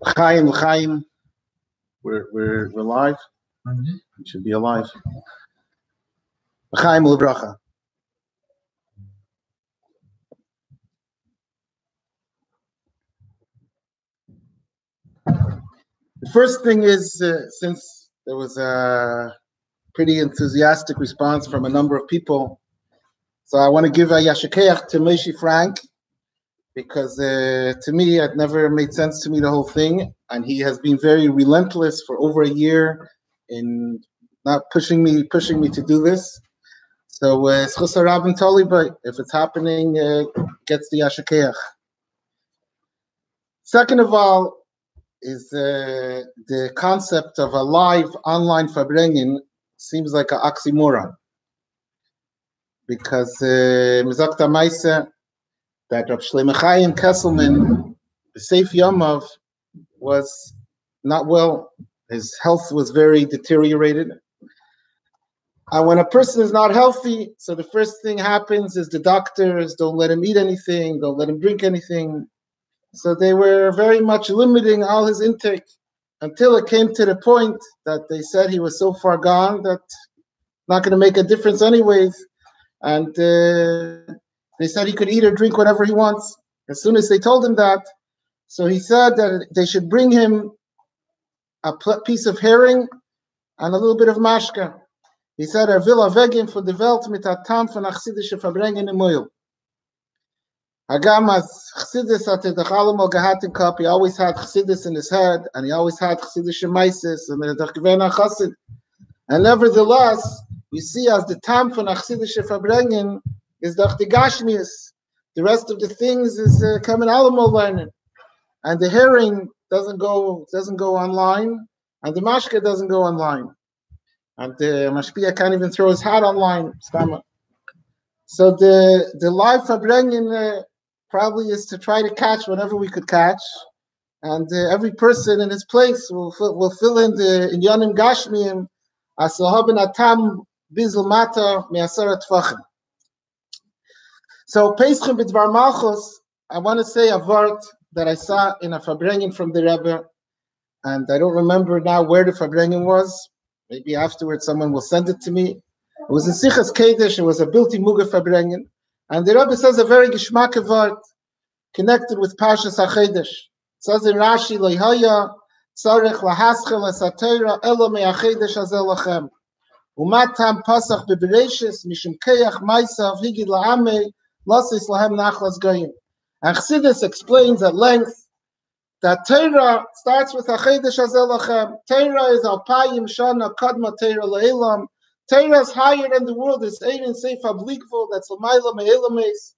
Chaim, we're live. We should be alive. Chaim Lebracha. The first thing is, since there was a pretty enthusiastic response from a number of people, so I want to give a yashikeach to Moshe Frank, because to me, it never made sense to me, the whole thing, and he has been very relentless for over a year in not pushing me to do this. So, Schusar Rabin Toliba, if it's happening, gets the yashikeach. Second of all, is the concept of a live online Farbrengen seems like an oxymoron, because Mizakta Maisa, that Rav Shlomo Chaim Kesselman, the Seif Yomov, was not well. His health was very deteriorated. And when a person is not healthy, so the first thing happens is the doctors don't let him eat anything, don't let him drink anything. So they were very much limiting all his intake until it came to the point that they said he was so far gone that not going to make a difference anyways. And they said he could eat or drink whatever he wants. As soon as they told him that, so he said that they should bring him a piece of herring and a little bit of mashka. He said, will a vegin for the Welt mit a Tam von Achsidische Farbrengen im Oil. Hagam as Chassidus hatte doch allemal gehabt im Kopf. He always had Chassidus in his head, and he always had Chassidische Meises, and er doch gewähnt a Chassid. And nevertheless, you see, as the Tam von Achsidische Farbrengen is doch the Gashmius. The rest of the things is coming allemal learning. And the herring doesn't go online, and the mashka doesn't go online. And the mashpia can't even throw his hat online. So the live Farbrengen probably is to try to catch whatever we could catch, and every person in his place will fill in the Inyanim Gashmiim as Lahaben Atam Bizel Mata Me'asara Tvachim. So Peschim B'dvar Malchus, I want to say a word that I saw in a Farbrengen from the Rebbe, and I don't remember now where the Farbrengen was. Maybe afterwards someone will send it to me. It was in Sichas Kedesh. It was a Bilti Muga Farbrengen, and the Rebbe says a very geschmack word connected with Parshas HaChedesh. It says in Rashi, Leihaya tzarech lahaschel esatera elo me'achedesh hazel lachem umatam pasach bebereishis mishum keach maisav higid la'amei lasis lahem nachlas goyim. And Chassidus explains at length that Torah starts with Achedesh Hazel Lachem. Torah is Alpayim Shana Kadma Torah Le'elam. Torah is higher than the world. It's Ein Seif Ablikvul, that's L'mayla Me'elames.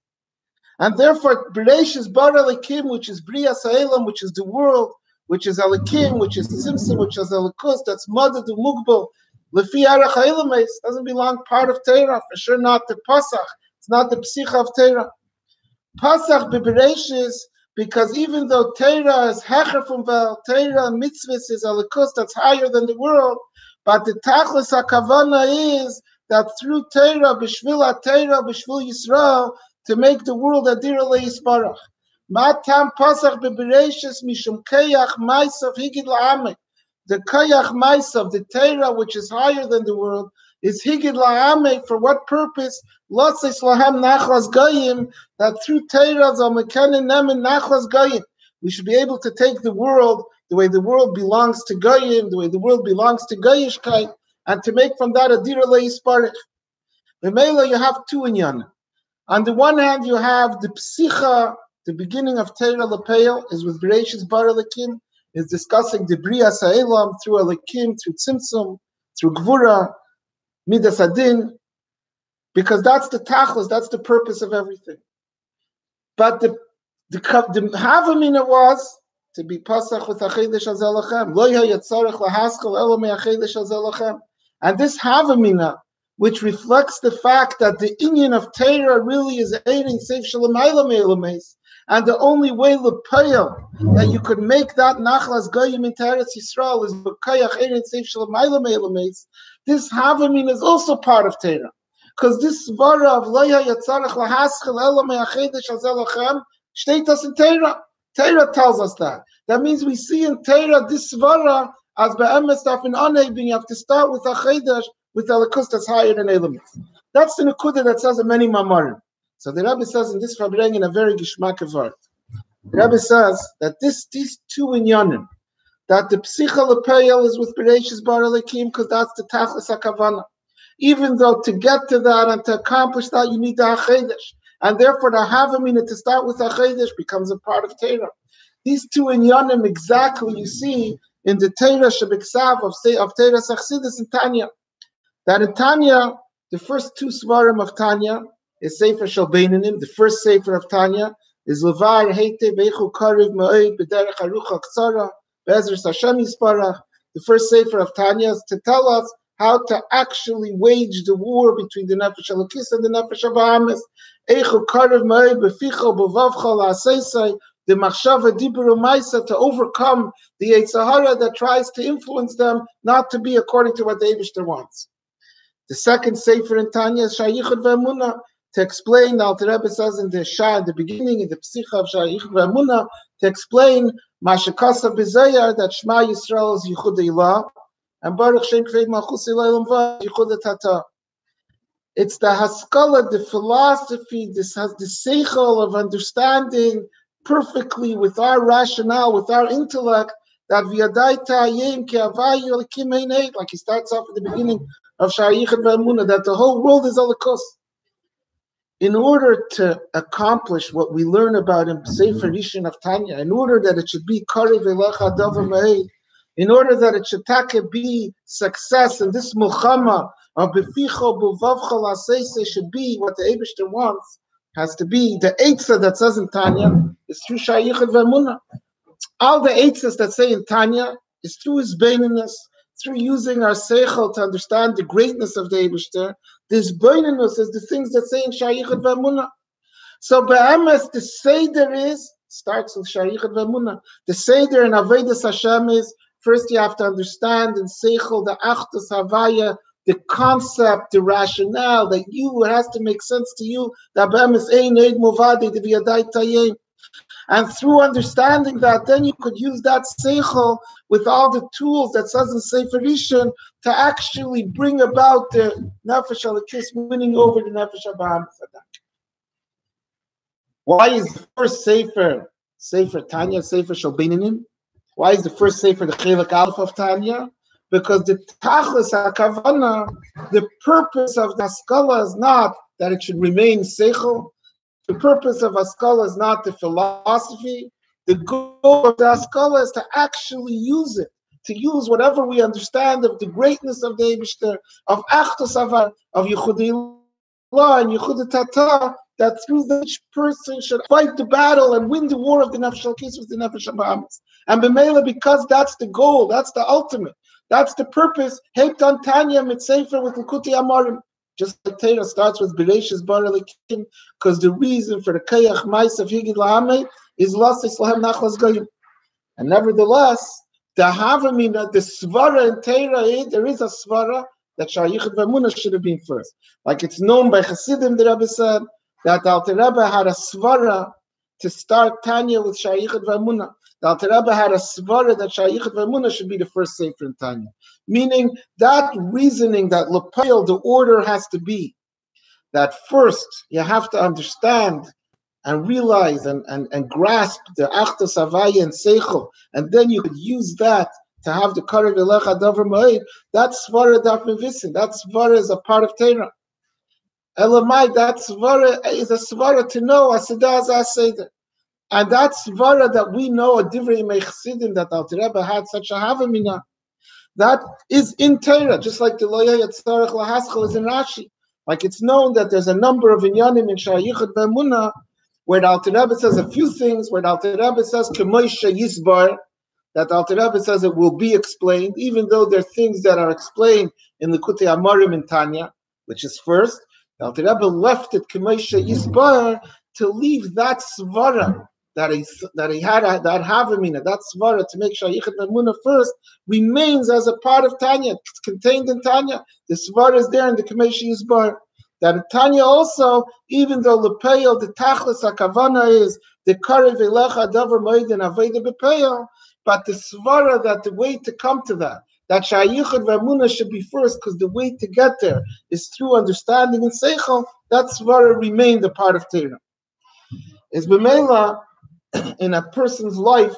And therefore, Bereshis Bara Lekim, which is Bria Sa'elam, which is the world, which is Alekim, which is Tzimtzum, which is Alekus, that's Madad Mugbal, Lefi Arach Ha'elames, doesn't belong part of Torah, for sure not the Pasach. It's not the Psicha of Torah. Pasach Bebereshis, because even though Torah is Hecher from Vel, Torah mitzvahs is Alikus, that's higher than the world, but the Tachlis HaKavana is that through Torah, B'shvil HaTorah, B'shvil Yisrael, to make the world Adira LeYisparach. Matam Pasach Bebereshis Mishum Kayach Maisav Higid La'ameh. The Kayach Maisav, the Torah, which is higher than the world, is Higid La'ameh. For what purpose? Lotzis Lahem Nachlas Goyim, that through Torah Zalmekanin Nemen Nachlas Goyim, we should be able to take the world the way the world belongs to Goyim, the way the world belongs to Goyishkeit, and to make from that a Dira LeYisparach. The Mela, you have two inyan. On the one hand, you have the Psicha, the beginning of Torah Lepeil, is with Bereshis Bara Lekim, is discussing the Bria Sa'elam through Alekim, through Tzimtzum, through Gvura, Midas Adin, because that's the tachlis, that's the purpose of everything. But the Havamina was to be Pasach with Achedesh Hazel Lachem. Lo yatzarech lahaschel elo me'achedesh Hazel Lachem. And this Havamina, which reflects the fact that the inyan of Torah really is Ein Seif Shalamayla Me'elameis, and the only way L'Payel that you could make that Nachlas Goyim in Eretz Yisrael is B'Kayach Ein Seif Shalamayla Me'elameis. This Havamina is also part of Torah. Because this svara of loya yatzarach lahaschel ela me'achedesh azelachem shteitas in Torah. Torah tells us that. That means we see in Torah this svara as be'emes daf in anebin. You have to start with achedesh, with alakus that's higher than elements. That's the nekuda that says in many mamarim. So the Rebbe says in this Farbrengen a very gishmak word. The Rebbe says that these two inyanim, that the psicha lepayel is with Bereishis bara lekim, because that's the tachlis hakavana. Even though to get to that and to accomplish that, you need the achedesh. And therefore the havamina to start with achedesh becomes a part of Torah. These two inyanim exactly you see in the Torah shebiksav of Torah Sachsidus in Tanya. That in Tanya, the first two svarim of Tanya is Sefer Shel Beinanim. The first Sefer of Tanya is Levar Heite Beichu Kariv Ma'od B'derech Harucha Ktsara Be'ezras Hashem Yisparach. The first Sefer of Tanya is to tell us how to actually wage the war between the Nefesh Elokis and the Nefesh Abahamis. Eichu Kariv Ma'od B'ficho B'vavcha La'aseisai, the Machshava Dibur U'Maisa, to overcome the Yetzer Hara that tries to influence them not to be according to what the Eibishter wants. The second Sefer in Tanya is Shayichud Ve'emunah, to explain, the Alter Rebbe says in the beginning, in the Psicha of Shayichud Ve'emunah, to explain Mashakasa B'Zayar, that Shema Yisrael is Yichud Eilah, and Baruch Shem Kved Malchus Eilah Lemva, Yichud Tata. It's the Haskalah, the philosophy, this has the Seichel of understanding perfectly with our rationale, with our intellect, that V'yadaita Yem Ke'avayu Elikim Einei, like he starts off at the beginning of Shayichud Ve'emunah, that the whole world is Holocaust. In order to accomplish what we learn about in Sefer Rishon of Tanya, in order that it should be Karev Elecha Davar Ma'ed, in order that it should be success in this Mulchama of Beficho B'Vavcha La'aseisei should be what the Eibishter wants, has to be the Eitzah that says in Tanya is through Shayichud Ve'emunah. All the Eitzahs that say in Tanya is through his beininus, through using our seichel to understand the greatness of the Eibishter. This beininus is the things that say in Shayichud Ve'emunah. So be'emes, the Seder starts with Shayichud Ve'emunah. The Seder in Avodas Hashem is, first you have to understand in seichel the Achdus Havaya, the concept, the rationale, that it has to make sense to you, that be'emes ein eid movadi de v'yadai tayim. And through understanding that, then you could use that seichel with all the tools that says in Sefer Rishon to actually bring about the Nefesh Elokis winning over the Nefesh Abahamis. Why is the first Sefer Tanya, Sefer Shel Beinanim? Why is the first Sefer the Chelek Aleph of Tanya? Because the Tachlis HaKavana, the purpose of the Haskalah is not that it should remain seichel. The purpose of Haskalah is not the philosophy. The goal of the Haskalah is to actually use it, to use whatever we understand of the greatness of the Eibishter, of Achdus Havaya, of Yichud Eilah and Yichud Tata, that through each person should fight the battle and win the war of the Nefesh Elokis with the Nefesh Abahamis. And b'meila, because that's the goal, that's the ultimate, that's the purpose. Heitan Tanya Mitsefer with Likutei Amarim. Just like Torah starts with Bereishis bara lekim, because the reason for the Kayach Mais of Higid Lahamei is Lasis Lahem Nachlas Goyim. And nevertheless, the Havamina, the Svara in Torah, there is a Svara that Shayichud Ve'emunah should have been first. Like it's known by Chassidim, the Rebbe said, that the Alter Rebbe had a Svara to start Tanya with Shayichud Ve'emunah. The Alter Rebbe had a Svara that Shayichud Ve'emunah should be the first Sefer in Tanya. Meaning that reasoning that L'Payel, the order has to be that first you have to understand and realize and grasp the Achdus Havaya and Seichel, and then you could use that to have the Karev Elecha Davar Ma'ed. That Svara Daf Mevisin, that Svara is a part of Torah. Elamai, that Svara is a Svara to know Asidah Aseder. And that Svara that we know, a Divrei Mechsidim, that Alter Rebbe had such a Havamina, that is in Torah, just like the Loya Yatzarech Lahaschel is in Rashi. Like it's known that there's a number of inyanim in Shayichud Ve'emunah where the Alter Rebbe says a few things, where the Alter Rebbe says K'moisha Yisbar, that the Alter Rebbe says it will be explained, even though there are things that are explained in the Likutei Amarim in Tanya, which is first. The Alter Rebbe left it K'moisha Yisbar to leave that svara that he had, that havamina, that svara to make Shayichud Ve'emunah first, remains as a part of Tanya. It's contained in Tanya. The svara is there in the K'moisha Yisbar. That in Tanya also, even though Lepeil, the Tachlis HaKavana is the Karev Elecha Davar Moedin Aveda Bepeil, but the Svara, that the way to come to that Shayichud V'Amunah should be first, because the way to get there is through understanding and Seichel, that Svara remained a part of Torah. Is B'meila, in a person's life,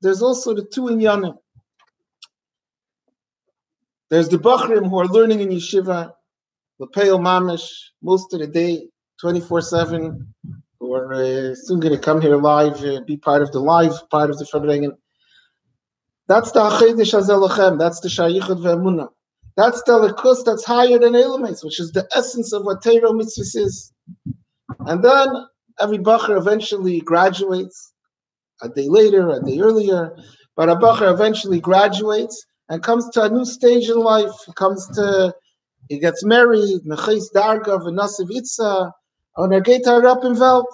there's also the two inyanim. There's the Bachrim who are learning in yeshiva, Lepeil Mamish, most of the day, 24/7, who are soon going to come here live, be part of the Farbrengen. That's the Achedesh Azelachem, that's the Shayichud Ve'emunah. That's the Likus that's higher than Elamis, which is the essence of what Torah Mitzvahs is. And then every Bacher eventually graduates, a day later, a day earlier, but a Bacher eventually graduates and comes to a new stage in life. He gets married, Meches Darga, V'nasiv Itza, on Ergeta Rappenveld.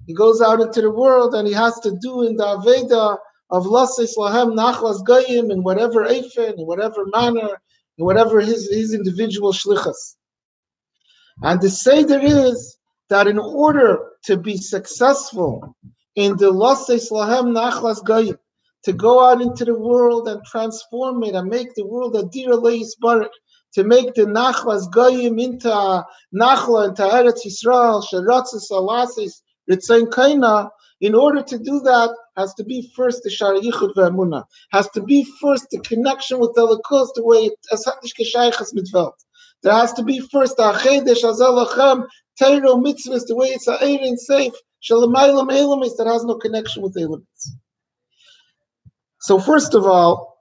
He goes out into the world and he has to do in the Aveda of Lasis Lahem Nachlas Goyim in whatever Eifen, in whatever manner, in whatever his individual shlichus. And the Seder is that in order to be successful in the Lasis Lahem Nachlas Goyim, to go out into the world and transform it and make the world a Dira Leis Barak, to make the Nachlas Goyim into Nachla, into Eretz Yisrael, Sheratzis Alasis, Ritzain Kaina, in order to do that, has to be first the Shara Yichud Ve'emunah, has to be first the connection with the Elikos, the way as Hatish Keshaychas Mitvelt. There has to be first the Achedesh Azelachem, Teiro Mitzvahs, the way it's a Eirin safe, Shalamaylam Elamis, that has no connection with Elamis. So first of all,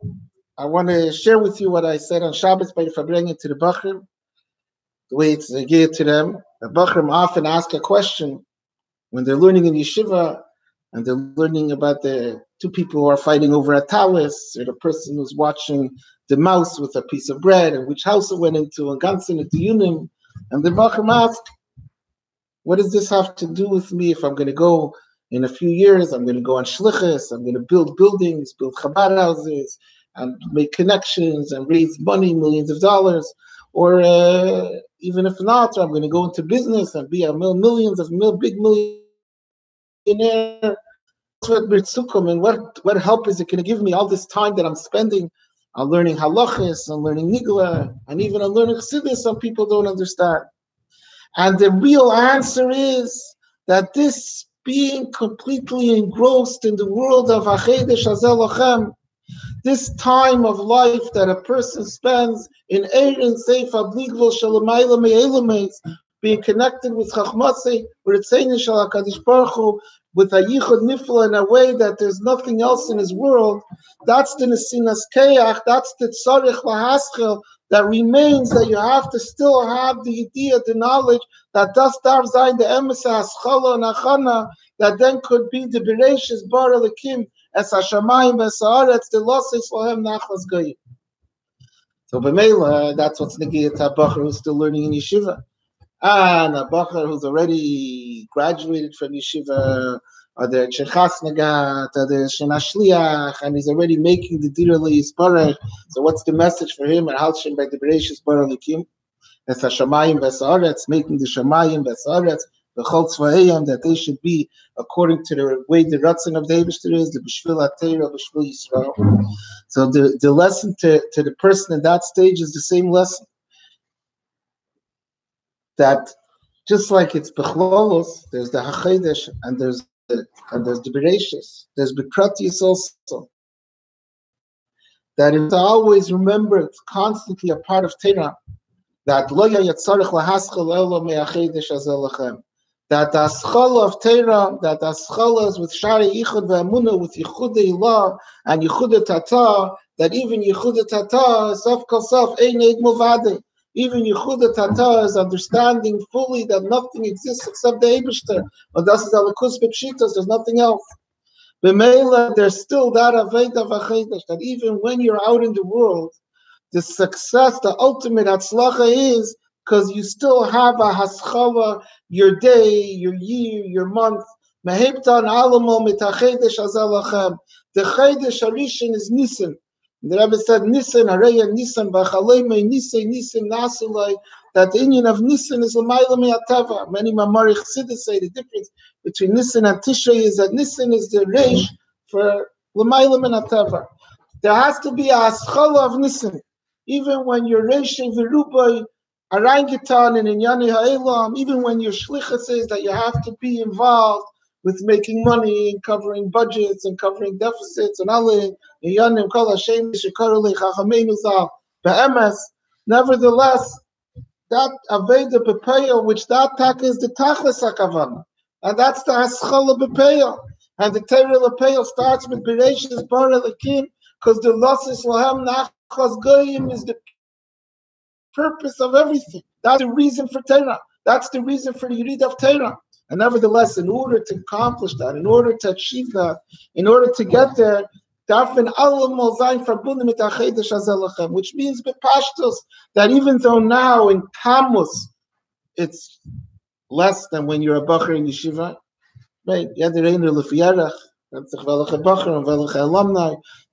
I want to share with you what I said on Shabbos by the Farbrengen to the Bachrim, the way it's geared to them. The Bachrim often ask a question when they're learning in yeshiva, and they're learning about the two people who are fighting over a talus, or the person who's watching the mouse with a piece of bread, and which house it went into, and Gansen at the Yunim. And the Bachrim ask, what does this have to do with me if I'm going to go in a few years, I'm going to go on shlichus, I'm going to build buildings, build Chabad houses, and make connections and raise money, millions of dollars, or even if not, I'm going to go into business and be a big millionaire. And what help is it going to give me all this time that I'm spending on learning halachis, on learning nigla, and even on learning chassidus? Some people don't understand. And the real answer is that this being completely engrossed in the world of Achedesh Azelachem, this time of life that a person spends in Eirin Seifa Bligvul Shalamayla Me'elameis, being connected with Chachmasei, with Ritzeinu Shel HaKadosh Baruch Hu, with a Yichud Nifla in a way that there's nothing else in his world, that's the Nesinas Keach, that's the Tzarech Lahaschel that remains, that you have to still have the idea, the knowledge, that das darf sein, the Emesa Haschala and Achana, that then could be the Bereshis Bar Elikim, as Hashamayim Besaaretz, the Lasis Lahem Nachlas Goyim. So b'meila, that's what's negiyat a Bacher who's still learning in yeshiva. And a Bacher who's already graduated from yeshiva, or the Cherchas Nagat, or the Shena Shliach, and he's already making the Dira Leis Barak. So what's the message for him? And Halshem by the Bereshis Bar Elikim, as Hashamayim Besaaretz, making the Shamayim Besaaretz, the Chol Tzvaheyam, that they should be according to the way the Ratzon of the Eibishter is, the B'shvil HaTeirah, B'shvil Yisrael. So the lesson to the person in that stage is the same lesson. That just like it's Bechlolos, there's the Hachedesh, and there's the Bereshis, there's Bekratius also. That it's always remembered, constantly a part of Torah, that Lo Yatzarech Lahaschel Elo Me'achedesh Azelachem. That the Aschala of Torah, that the Aschala is with Shari Yichud Ve'emunah, with Yichud Eilah and Yichud Tata, that even Yichud Tata, Sof Kol Sof, Ein Eid Movadeh. Even Yichud Tata is understanding fully that nothing exists except the Eibishter. But das is Alikus B'Pshitos, there's nothing else. B'meila, there's still that Aveda V'Achedesh, that even when you're out in the world, the success, the ultimate Hatzlacha is because you still have a haschala, your day, your year, your month. Meheptan alamo mitachedesh azalachem. The chedesh harishon is Nisan. The Rebbe said, Nisan, Areya, Nisan, Bachaleme, Nisan, Nasulai, that the union of Nisan is L'mayla Me'atava. Many Mamari Chassidus say the difference between Nisan and Tishrei is that Nisan is the Reish for L'mayla Me'atava. There has to be a Haschala of Nisan. Even when you're Reish V'rubai, Arangitan and Inyani Ha'elam, even when your Shlicha says that you have to be involved with making money and covering budgets and covering deficits and all nevertheless, that Aveda Bepeya, which that tak is the Tachlis HaKavana, and that's the Haschala Bepeya. And the Torah Lepeya starts with Bereshis Bara Lekim, because the Losses Lahem Nachas Goyim is the purpose of everything. That's the reason for Torah. That's the reason for the Yerid of Torah. And nevertheless, in order to accomplish that, in order to achieve that, in order to get there, which means that even though now in Tammuz it's less than when you're a bacher in yeshiva, right?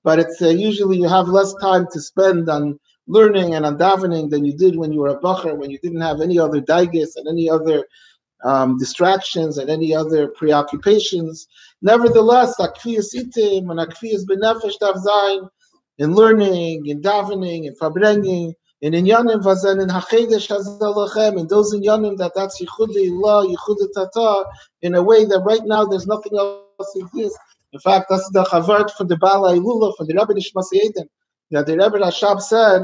But it's usually you have less time to spend on learning and on davening than you did when you were a bacher, when you didn't have any other daiges and any other distractions and any other preoccupations. Nevertheless, akfiyas itim and akfiyas benefesh dav zayin, in learning, in davening, in farbrengen, in inyanim vazen, in hachedesh hazalachem, in those inyanim that's yichud ilah, yichud tata, in a way that right now there's nothing else exists. In fact, that's the chavart for the Bala Ilula, for the Rebbe Rashab, that the Rebbe Rashab said,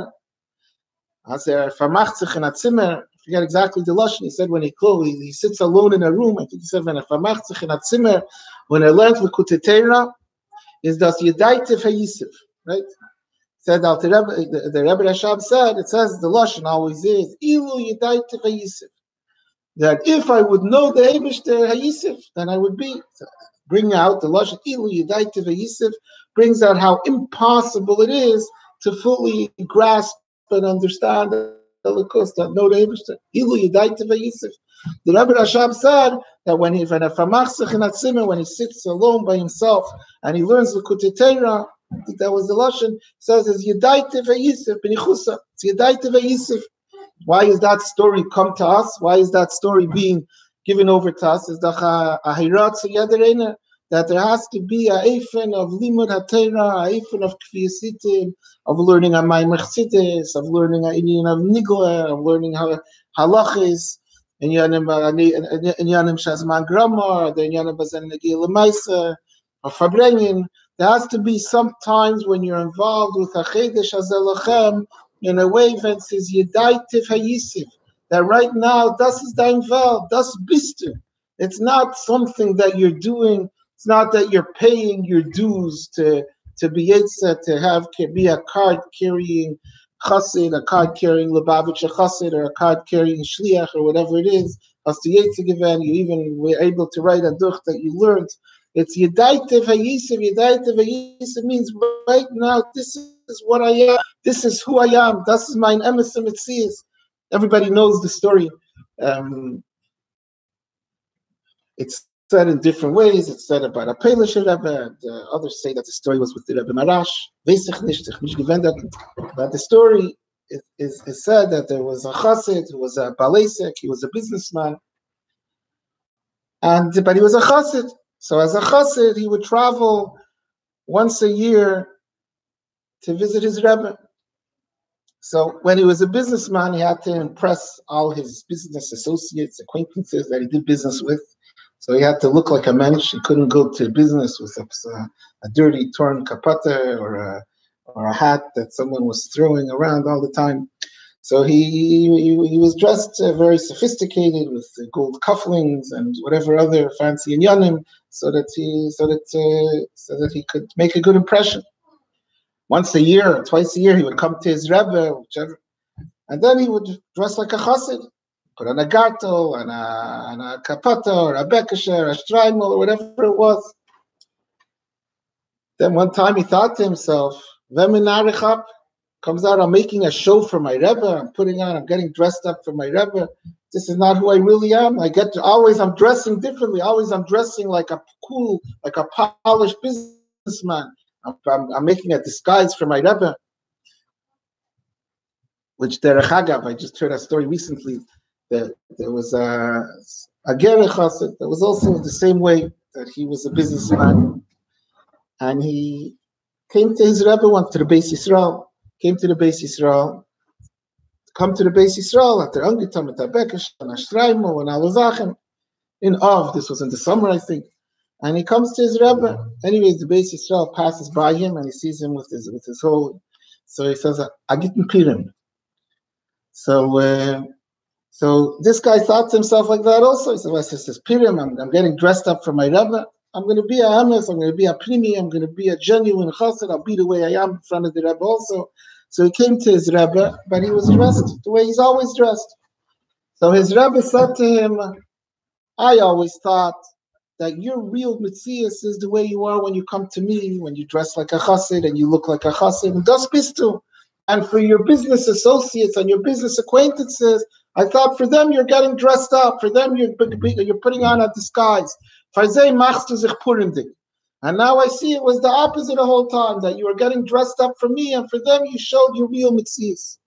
as vermacht sich in a zimmer, I forget exactly the lashon. He said when he sits alone in a room. I think he said when vermacht sich in a zimmer, when I learned Likutei Torah, is das Yedaitiv HaYisif, right? Said the Rebbe Rashab said, it says the lashon always is Ilu Yedaitiv HaYisif, that if I would know the Eibishter HaYisif, then I would be. Bring out the lashon Ilu Yedaitiv HaYisif, brings out how impossible it is to fully grasp and understand the Holocaust, that no Eibishter. Ilu Yedaitiv HaYisif. The Rebbe Rashab said that when he sits alone by himself and he learns the Likutei Torah, I think that was the lashon, says is Yedaitiv HaYisif b'nichusa. It's Yedaitiv HaYisif. Why is that story come to us? Why is that story being given over to us? Is that that there has to be a eifin of limud haTorah, a eifin of kfiyasitim, of learning a ma'amer chassidus, of learning a inyan of nigla, of learning how halachis, inyanim shazman grammar, the inyanim bazen negil lemaisa, of Farbrengen. There has to be some times when you're involved with a chedesh hazelachem in a way that says Yedaitiv HaYisif, that right now das is dein Welt, das bist du. It's not something that you're doing. It's not that you're paying your dues to be yahrtzeit, to be a card carrying chassid, a card carrying Lubavitch chassid, or a card carrying shliach, or whatever it is. As to yahrtzeit given, you even were able to write a duch that you learned. It's Yedaitiv HaYisif. Yedaitiv HaYisif means right now this is what I am. This is who I am. This is my emes mitzias. Everybody knows the story. It's said in different ways. It's said about a Polish Rebbe, and others say that the story was with the Rebbe Marash. But the story is said that there was a chassid who was a balesek, he was a businessman, but he was a chassid. So as a chassid, he would travel once a year to visit his Rebbe. So when he was a businessman, he had to impress all his business associates, acquaintances that he did business with. So he had to look like a mensch. He couldn't go to business with a dirty, torn kapata or a hat that someone was throwing around all the time. So he was dressed very sophisticated with gold cufflinks and whatever other fancy inyanim, so that he could make a good impression. Once a year or twice a year, he would come to his Rebbe, whichever, and then he would dress like a chassid, put on a gartel and a kapata or a bekesher, a shtreimel, or whatever it was. Then one time he thought to himself, "Veminarichap comes out, I'm making a show for my Rebbe. I'm getting dressed up for my Rebbe. This is not who I really am. I'm dressing differently. Always I'm dressing like a cool, like a polished businessman. I'm making a disguise for my Rebbe." which Derech Hagav, I just heard a story recently that there was a Gerech Chassid that was also the same way, that he was a businessman, and he came to his Rebbe, went to the Beis Yisrael, come to the Beis Yisrael at the Angitam, at the Bekesh, and Ashtraimo, and Alazachem, in Av, this was in the summer, I think, and he comes to his Rebbe. Anyways, the Beis Yisrael passes by him, and he sees him with his whole, so he says, I get in Pirim. So this guy thought to himself like that also. He said, well, this is Pirim, I'm getting dressed up for my Rebbe. I'm going to be a Hamas, I'm going to be a Primi, I'm going to be a genuine Chassid, I'll be the way I am in front of the Rebbe also. So he came to his Rebbe, but he was dressed the way he's always dressed. So his Rebbe said to him, I always thought that your real Metzias is the way you are when you come to me, when you dress like a Chassid and you look like a Chassid, and das bist du. And for your business associates and your business acquaintances, I thought for them you're getting dressed up, for them you're putting on a disguise. And now I see it was the opposite the whole time, that you were getting dressed up for me, and for them you showed your real Metzias.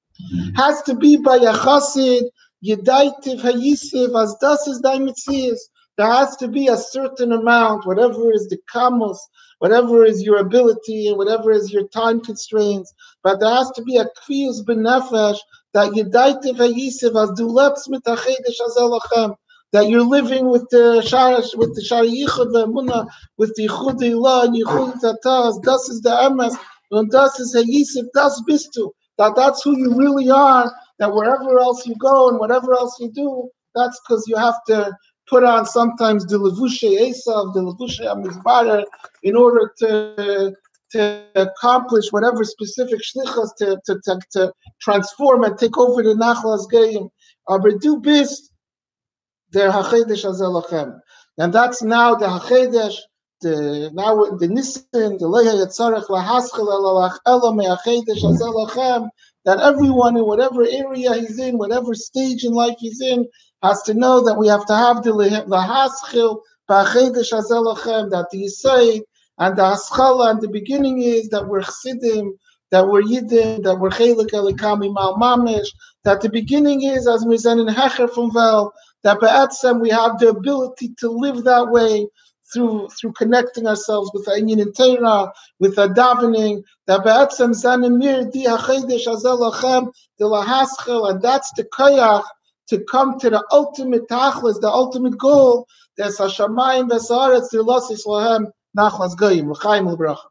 Has to be by a Chassid, Yedaitiv Hayisiv, as das is thy Metzias. There has to be a certain amount, whatever is the kamos, whatever is your ability, and whatever is your time constraints. But there has to be a kviyus benefesh, that Yedaitiv Hayisiv, as duleps mitachedesh azelachem, that you're living with the sharish, with the shari yichud ve'emunah, with the yichud ilah and yichud tataz. Das is the emes, and das is Hayisiv, das bistu. That's who you really are. That wherever else you go and whatever else you do, that's because you have to put on sometimes the levushe esav, the levushe amizbarer, in order to accomplish whatever specific shlichas to transform and take over the nachlas geim. Aber du bist der hachedesh azelachem, and that's now the hachedesh. Now the Nisan, the leha yatzarech lahaschel elalach ela me'achedesh azelachem. That everyone in whatever area he's in, whatever stage in life he's in, has to know that we have to have the haschil ba'achedesh azelachem, that the yisayid and the haschala, and the beginning is that we're chassidim, that we're yiddim, that we're chelik elikami mal mamish, that the beginning is as we in hecher from vel, that be'etzem we have the ability to live that way, through connecting ourselves with the inyan and Torah, with the davening, that be'etzem zanimir di hachedesh azelachem de lahaschel, and that's the koyach to come to the ultimate tachlis, the ultimate goal. That's hashamayim v'saaretz dilasis lahem nachlas goyim l'chaim l'bracha.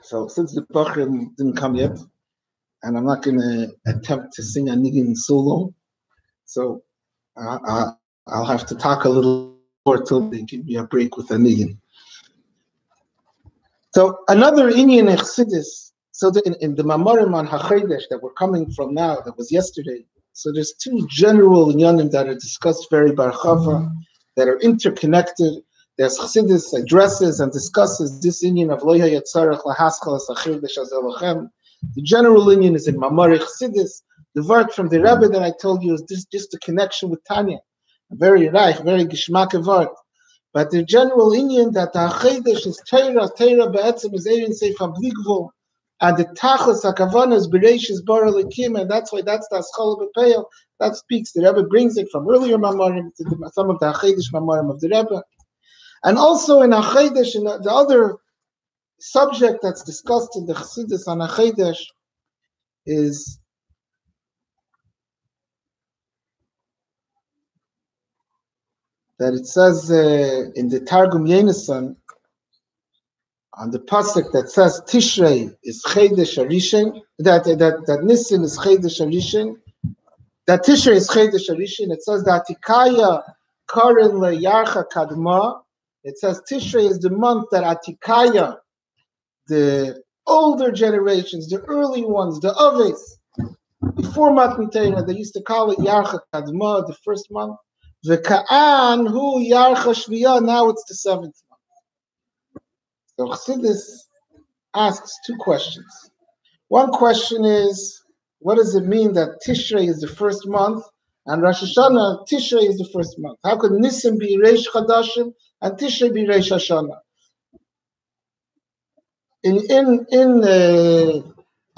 So since the Bachrim didn't come yet, and I'm not going to attempt to sing a niggin solo, so I'll have to talk a little more till they give me a break with a niggin. So another Inyan Chassidus, so in the Mamorim on HaChodesh that we're coming from now, that was yesterday, so there's two general Inyanim that are discussed very barchava, that are interconnected. There's Chassidus addresses and discusses this Inyan of Lo Yatzarech Lahaschal Achodesh Azelachem. The general Inyan is in Mamari Chassidus. The word from the Rebbe that I told you is just a connection with Tanya, a very reich, very geschmack word. But the general Inyan that the Achodesh is Torah be'etzem is Ein Seif HaBligvul, and the Tachlis HaKavana is Bereishis Bara Lekim, and that's why that's the Aschal B'Peil. That speaks. The Rebbe brings it from earlier Mamarim to some of the Achodesh Mamarim of the Rebbe. And also in Achodesh, in the other subject that's discussed in the Chassidus on Achodesh is that it says in the Targum Nisan, on the pasuk that says Tishrei is Chodesh Harishon, that Nisan is Chodesh Harishon, that Tishrei is Chodesh Harishon. It says that Atikaya Karen LeYarcha Kadma. It says Tishrei is the month that Atikaya, the older generations, the early ones, the Aves, before Matan Torah, they used to call it Yarcha Kadma, the first month. The Ka'an Hu Yarcha Shviyah, now it's the seventh month. So Chassidus asks two questions. One question is, what does it mean that Tishrei is the first month And Rosh Hashanah, Tishrei is the first month. How could Nisan be Reish Chadashim and Tishrei be Reish Hashanah? In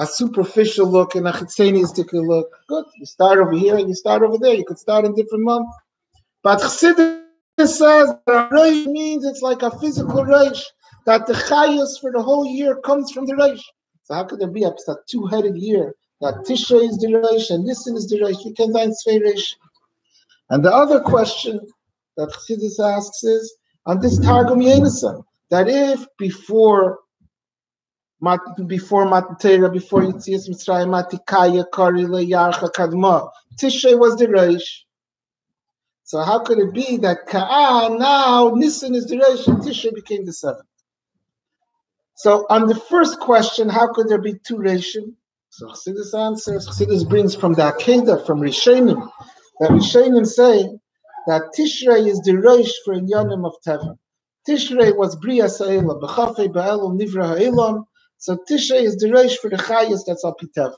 a superficial look, in a chitzenistic look, good. You start over here and you start over there. You could start in different months. But Chassidus says that Reish means it's like a physical Reish, that the Chayus for the whole year comes from the Reish. So how could there be a two-headed year? That Tishrei is the Reish and Nisan is the Reish. You can find Tzvei Reish. And the other question that Chassidus asks is, on this Targum Yenasan, that if before Matan Torah, before Yetzias Mitzrayim, Matikaya, Karile, Yarcha, Kadma, Tishrei was the Reish. So how could it be that Ka'ah, now Nisan is the Reish and Tishrei became the seventh? So on the first question, how could there be two Reishim? So Chassidus answers, Chassidus brings from the Akedah, from Rishonim, that Rishonim say that Tishrei is the Reish for Inyanim of Teva. Tishrei was Bria Sa'elam, B'chafei Ba'elam Nivra Ha'elam. So Tishrei is the Reish for the Chayas, that's Al Pi Teva.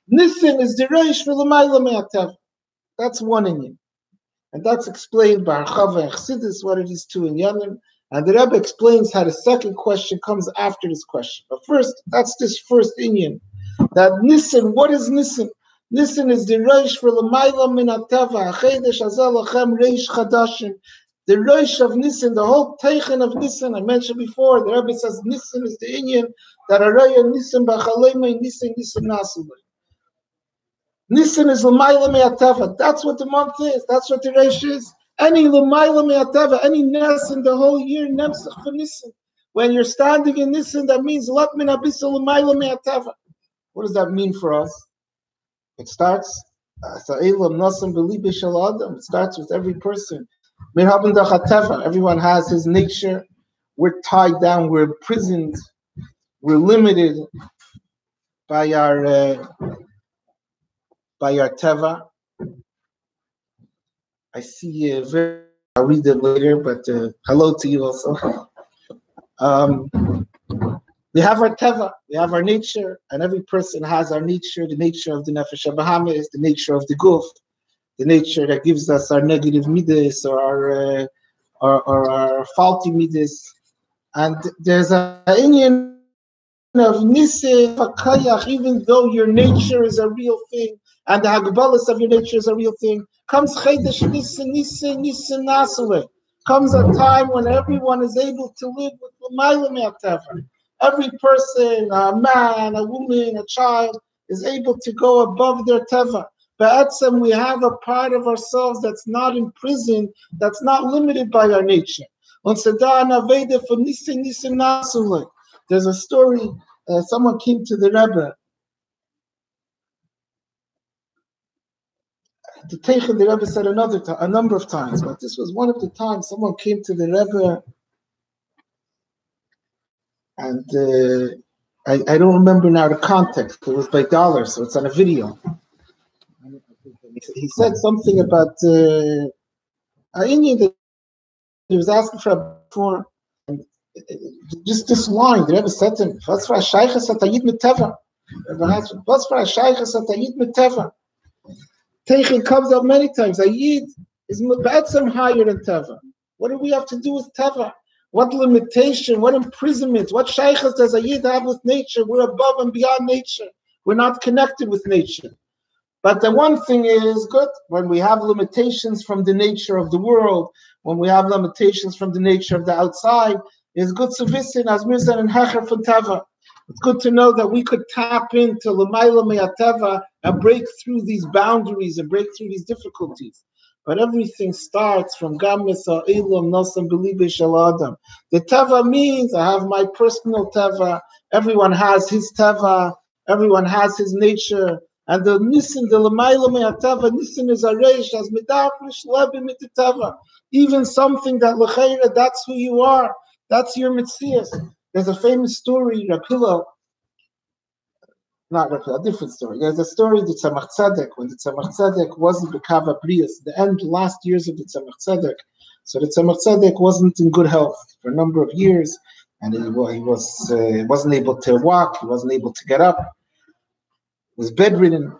Nisan is the Reish for L'mayla Me'ateva. That's one Inyan. And that's explained by Chava and Chassidus, what it is two Inyanim. And the Rebbe explains how the second question comes after this question. But first, that's this first Inyan. That Nisan, what is Nisan? Nisan is the Reish for L'mayla Min HaTeva, Achedesh Azal Lachem Reish Chadashim. The Reish of Nisan, the whole Teichen of Nisan, I mentioned before, the Rebbe says Nisan is the Inyan, that Araya Nisan B'Chalema Nisan Nasulay. Nisan is L'mayla Me'ateva. That's what the month is. That's what the Reish is. Any L'mayla Me'ateva, any Nes in the whole year, Nemsach for Nisan. When you're standing in Nisan, that means Lat Min Abisa L'mayla Me'ateva. What does that mean for us? It starts, it starts with every person. Everyone has his nature. We're tied down, we're imprisoned, we're limited by our teva. I see I'll read it later, but hello to you also. We have our teva, we have our nature, and every person has our nature. The nature of the nefesh habahama is the nature of the guf, the nature that gives us our negative midas or our faulty midas. And there's an Indian of Nisan Fakayach, even though your nature is a real thing, and the Hagbalas of your nature is a real thing, comes Chedesh Nisan Nasale. Comes a time when everyone is able to live with L'mayla Me'ateva. Every person, a man, a woman, a child, is able to go above their teva. Ba'atzem, we have a part of ourselves that's not imprisoned, that's not limited by our nature. There's a story, someone came to the Rebbe. The Teichen, the Rebbe said a number of times, but this was one of the times someone came to the Rebbe, and I don't remember now the context. It was by dollar, so it's on a video. He said something about an Indian that he was asking for, and just this line. The Rebbe said to him, "What's for a shaychus atayid mit teva?" What's for a shaychus atayid mit teva? Teichen comes up many times. Ayid is be'etzem higher than teva. What do we have to do with teva? What limitation, what imprisonment, what shaychus does Ayid have with nature? We're above and beyond nature. We're not connected with nature. But the one thing is good, when we have limitations from the nature of the world, when we have limitations from the nature of the outside, it's good to visit as Mizan and Hecher from Teva. It's good to know that we could tap into L'mayla Me'ateva and break through these boundaries and break through these difficulties. But everything starts from Gamis Ha'elam Nosam B'Libe Shel Adam. The Teva means I have my personal Teva. Everyone has his Teva. Everyone has his nature. And the Nisan, the L'mayla Me'ateva, Nisan is a reish as Midafrish Lebi Mit Teva. Even something that L'cheira, that's who you are. That's your Metzias. There's a famous story, Rapilo. Not Rapilo, a different story. There's a story of the Tzemach Tzedek, when the Tzemach Tzedek wasn't B'Kava Brias, the last years of the Tzemach Tzedek. So the Tzemach Tzedek wasn't in good health for a number of years, and he wasn't able to walk, he wasn't able to get up, he was bedridden.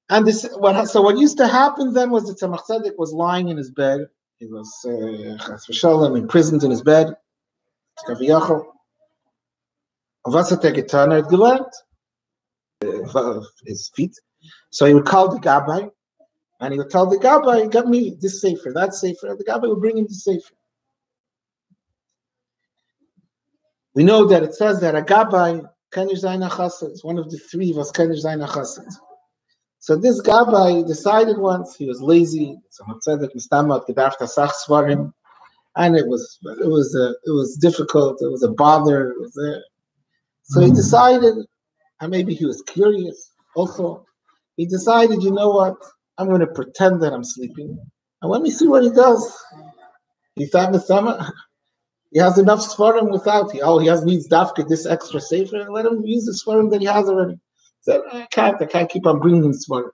And this, what used to happen then was the Tzemach Tzedek was lying in his bed. He was Chas v'Shalom, imprisoned in his bed. Was hat getan? Hat gelernt his feet. So he would call the Gabbai, and he would tell the Gabbai, "Get me this sefer, that sefer." And the Gabbai would bring him the sefer. We know that it says that a Gabbai Kenish Zayin HaChassid, one of the three was Kenish Zayin HaChassid. So this Gabbai decided once he was lazy. Someone said that Mistamat gedacht asach svarim, and it was difficult. It was a bother. So he decided, and maybe he was curious also. He decided, you know what? I'm going to pretend that I'm sleeping, and let me see what he does. He thought Mistama, he has enough svarim without. He needs dafka this extra sefer. Let him use the svarim that he has already. Said, I can't keep on bringing svarim.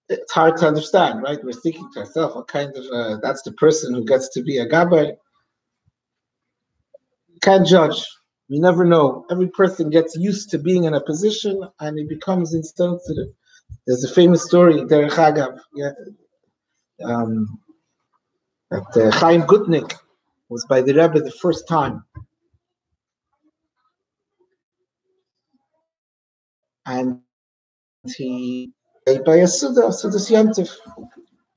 It's hard to understand, right? We're thinking to ourselves, what kind of, that's the person who gets to be a gabbai. Can't judge. You never know. Every person gets used to being in a position and he becomes insensitive. There's a famous story, Derech Agav, that Chaim Gutnik was by the Rebbe the first time. And he, by a Sudas Yantif,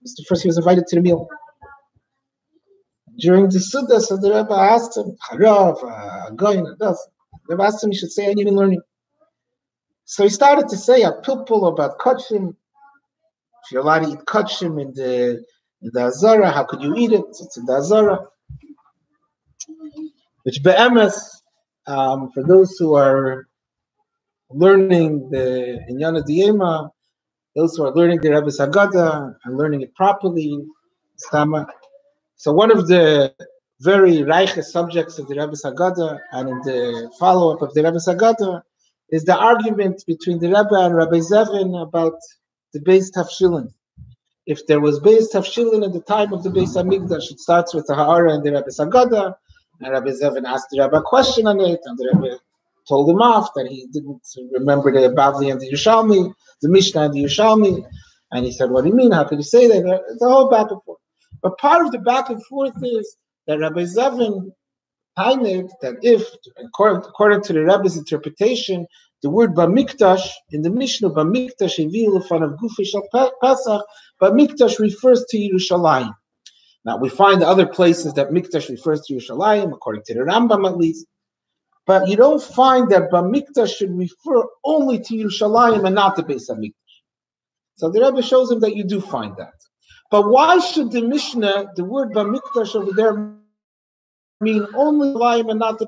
was the first he was invited to the meal. During the Suda, so the Rebbe asked him, Harav, Goyin, the Rebbe asked him, he should say anything learning. So he started to say a pilpul about kachim. If you're allowed to eat kachim in the Azara, how could you eat it? It's in the Azara. Which be'emes, for those who are learning the Inyana Diyema, those who are learning the Rebbe's Haggadah and learning it properly, so one of the very reiche subjects of the Rebbe's Haggadah and in the follow-up of the Rebbe's Haggadah is the argument between the Rebbe and Rabbi Zevin about the Beis Tafshilin. If there was Beis Tafshilin at the time of the Beis Hamikdash, it starts with the Ha'ara and the Rebbe's Haggadah, and Rabbi Zevin asked the Rebbe a question on it, and the Rebbe told him off that he didn't remember the Bavli and the Yerushalmi, the Mishnah and the Yerushalmi, and he said, what do you mean? How could you say that? It's a whole back and forth. But part of the back and forth is that Rabbi Zevin highlighted that if, according to the Rebbe's interpretation, the word Bamikdash in the Mishnah, Bamikdash Evilu fan of Gufish al Pesach, Bamikdash refers to Yerushalayim. Now we find other places that Mikdash refers to Yerushalayim, according to the Rambam at least. But you don't find that Bamikdash should refer only to Yerushalayim and not to Beis Hamikdash. So the Rebbe shows him that you do find that. But why should the Mishnah, the word Bamikdash over there, mean only Yerushalayim and not the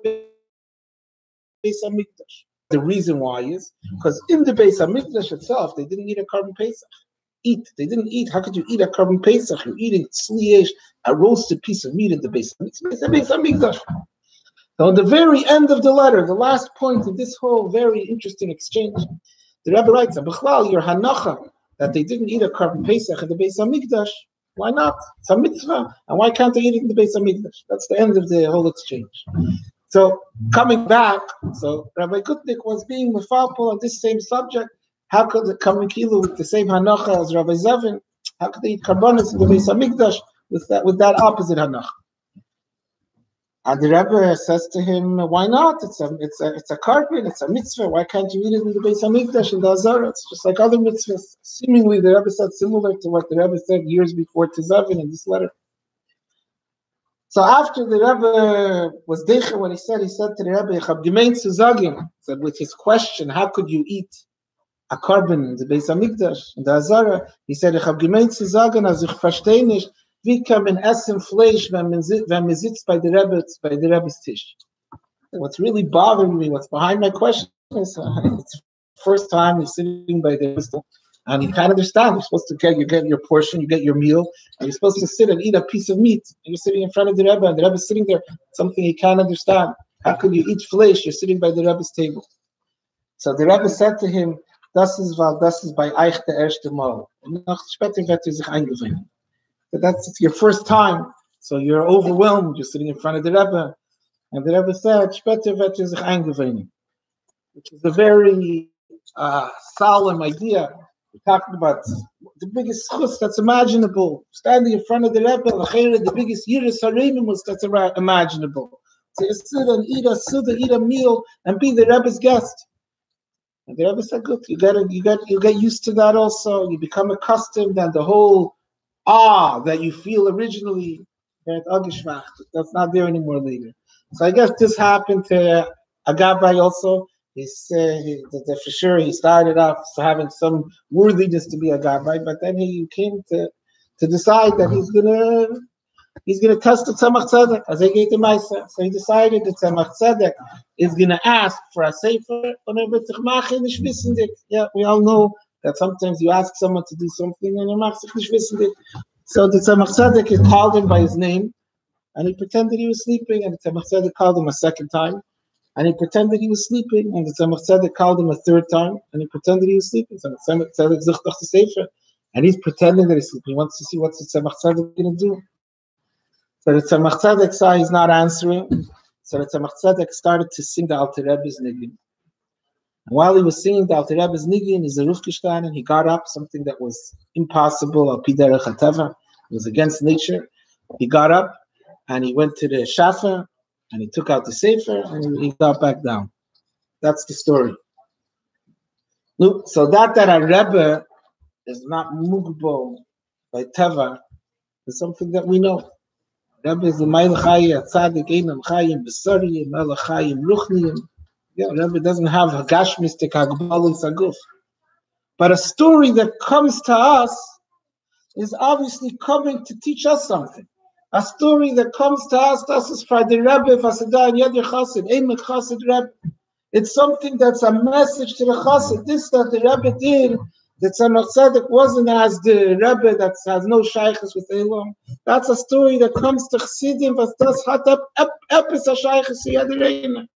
Beis Hamikdash? The reason why is because in the Beis Hamikdash itself, they didn't eat a carbon Pesach. They didn't eat. How could you eat a carbon Pesach? You're eating tzliyesh, a roasted piece of meat in the Beis Hamikdash. So at the very end of the letter, the last point of this whole very interesting exchange, the Rebbe writes, "B'chlal, your hanacha that they didn't eat a carbon Pesach in the Beis Hamikdash. Why not? It's a mitzvah, and why can't they eat it in the Beis Hamikdash?" That's the end of the whole exchange. So coming back, so Rabbi Gutnik was being mefalpul on this same subject. How could the Kamikilu with the same hanacha as Rabbi Zevin? How could they eat karbanos in the Beis Hamikdash with that opposite hanacha? And the Rebbe says to him, "Why not? It's a carbon. It's a mitzvah. Why can't you eat it in the Beis Hamikdash in the Azara? It's just like other mitzvahs." Seemingly, the Rebbe said similar to what the Rebbe said years before to Zevin in this letter. So after the Rebbe was deicher, what he said to the Rebbe, "Chab gemeint zu sagen," said with his question, "How could you eat a carbon in the Beis Hamikdash in the Azara?" He said, "Ich hab gemeint zu sagen, also ich verstehe nicht, wie kann man essen Fleisch, wenn man sitzt bei der Rebbe's Tisch." What's really bothering me, what's behind my question is, it's the first time he's sitting by the Rebbe's table, and you can't understand. You're supposed to get your portion, you get your meal, and you're supposed to sit and eat a piece of meat, and you're sitting in front of the Rebbe, and the Rebbe's sitting there, something he can't understand. How could you eat flesh? You're sitting by the Rebbe's table. So the Rebbe said to him, das ist bei euch der erste Mal. Und noch später wird sich eingewöhnen. But that's your first time, so you're overwhelmed, you're sitting in front of the Rebbe, and the Rebbe said, später wird sich eingewöhnen. Which is a very solemn idea. We're talking about the biggest chus that's imaginable. Standing in front of the Rebbe, the biggest yiras haremimus that's imaginable. To sit and eat a meal, and be the Rebbe's guest. And the Rebbe said, "Good, you get used to that also. You become accustomed, and the whole that you feel originally, that's not there anymore later." So I guess this happened to Agabai also. That for sure he started off having some worthiness to be a Agabai, but then he came to decide that he's gonna test the Tzemach Tzedek as he gave the Maisa. So he decided that Tzemach Tzedek is gonna ask for a sefer. Yeah, we all know that sometimes you ask someone to do something and you mach sich nicht wissen it. So the Tzemach Tzedek called him by his name, and he pretended he was sleeping, and the Tzemach Tzedek called him a second time, and he pretended he was sleeping, and the Tzemach Tzedek called him a third time, and he pretended he was sleeping. So the Tzemach Tzedek sucht doch the sefer, and he's pretending that he's sleeping. He wants to see what's the Tzemach Tzedek going to do. So the Tzemach Tzedek saw he's not answering, so the Tzemach Tzedek started to sing the Alter Rebbe's Niggun. And while he was singing the Alter Rebbe's Niggun, he's a Rufgestein, and he got up, something that was impossible, al pi derech hateva, it was against nature. He got up, and he went to the Shafa, and he took out the Sefer, and he got back down. That's the story. So that a Rebbe is not mugbo by Teva is something that we know. Rebbe is the Meil Chayim, Tzadik, Einam Chayim, Besari, Mele Chayim, Ruchniim. Yeah, Rebbe doesn't have a Gashmistik, Hagbal, Saguf. But a story that comes to us is obviously coming to teach us something. A story that comes to us, das is for the Rebbe, Vasada, and Yad Chassid, Eimet Chassid Rebbe. It's something that's a message to the Chassid. This that the Rebbe did, that Tzemach Tzedek wasn't as the Rebbe that has no shaykhs with Elam. That's a story that comes to Chassidim, but does hat epis a shaykhs yad.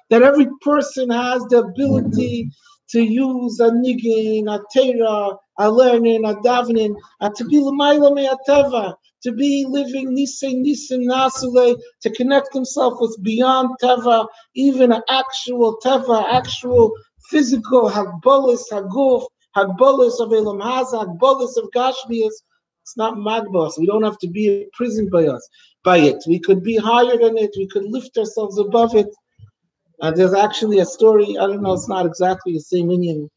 That every person has the ability to use a niggin, a teira, a learning, a davening, and to be l'mayla me'ateva, to be living nisan nasule, to connect himself with beyond teva, even an actual teva, actual physical hagbolus, haguf, hagbolus of elam haza, hagbolus of gashmias. It's not magbos. We don't have to be imprisoned by it. We could be higher than it. We could lift ourselves above it. And there's actually a story, I don't know, it's not exactly the same meaning.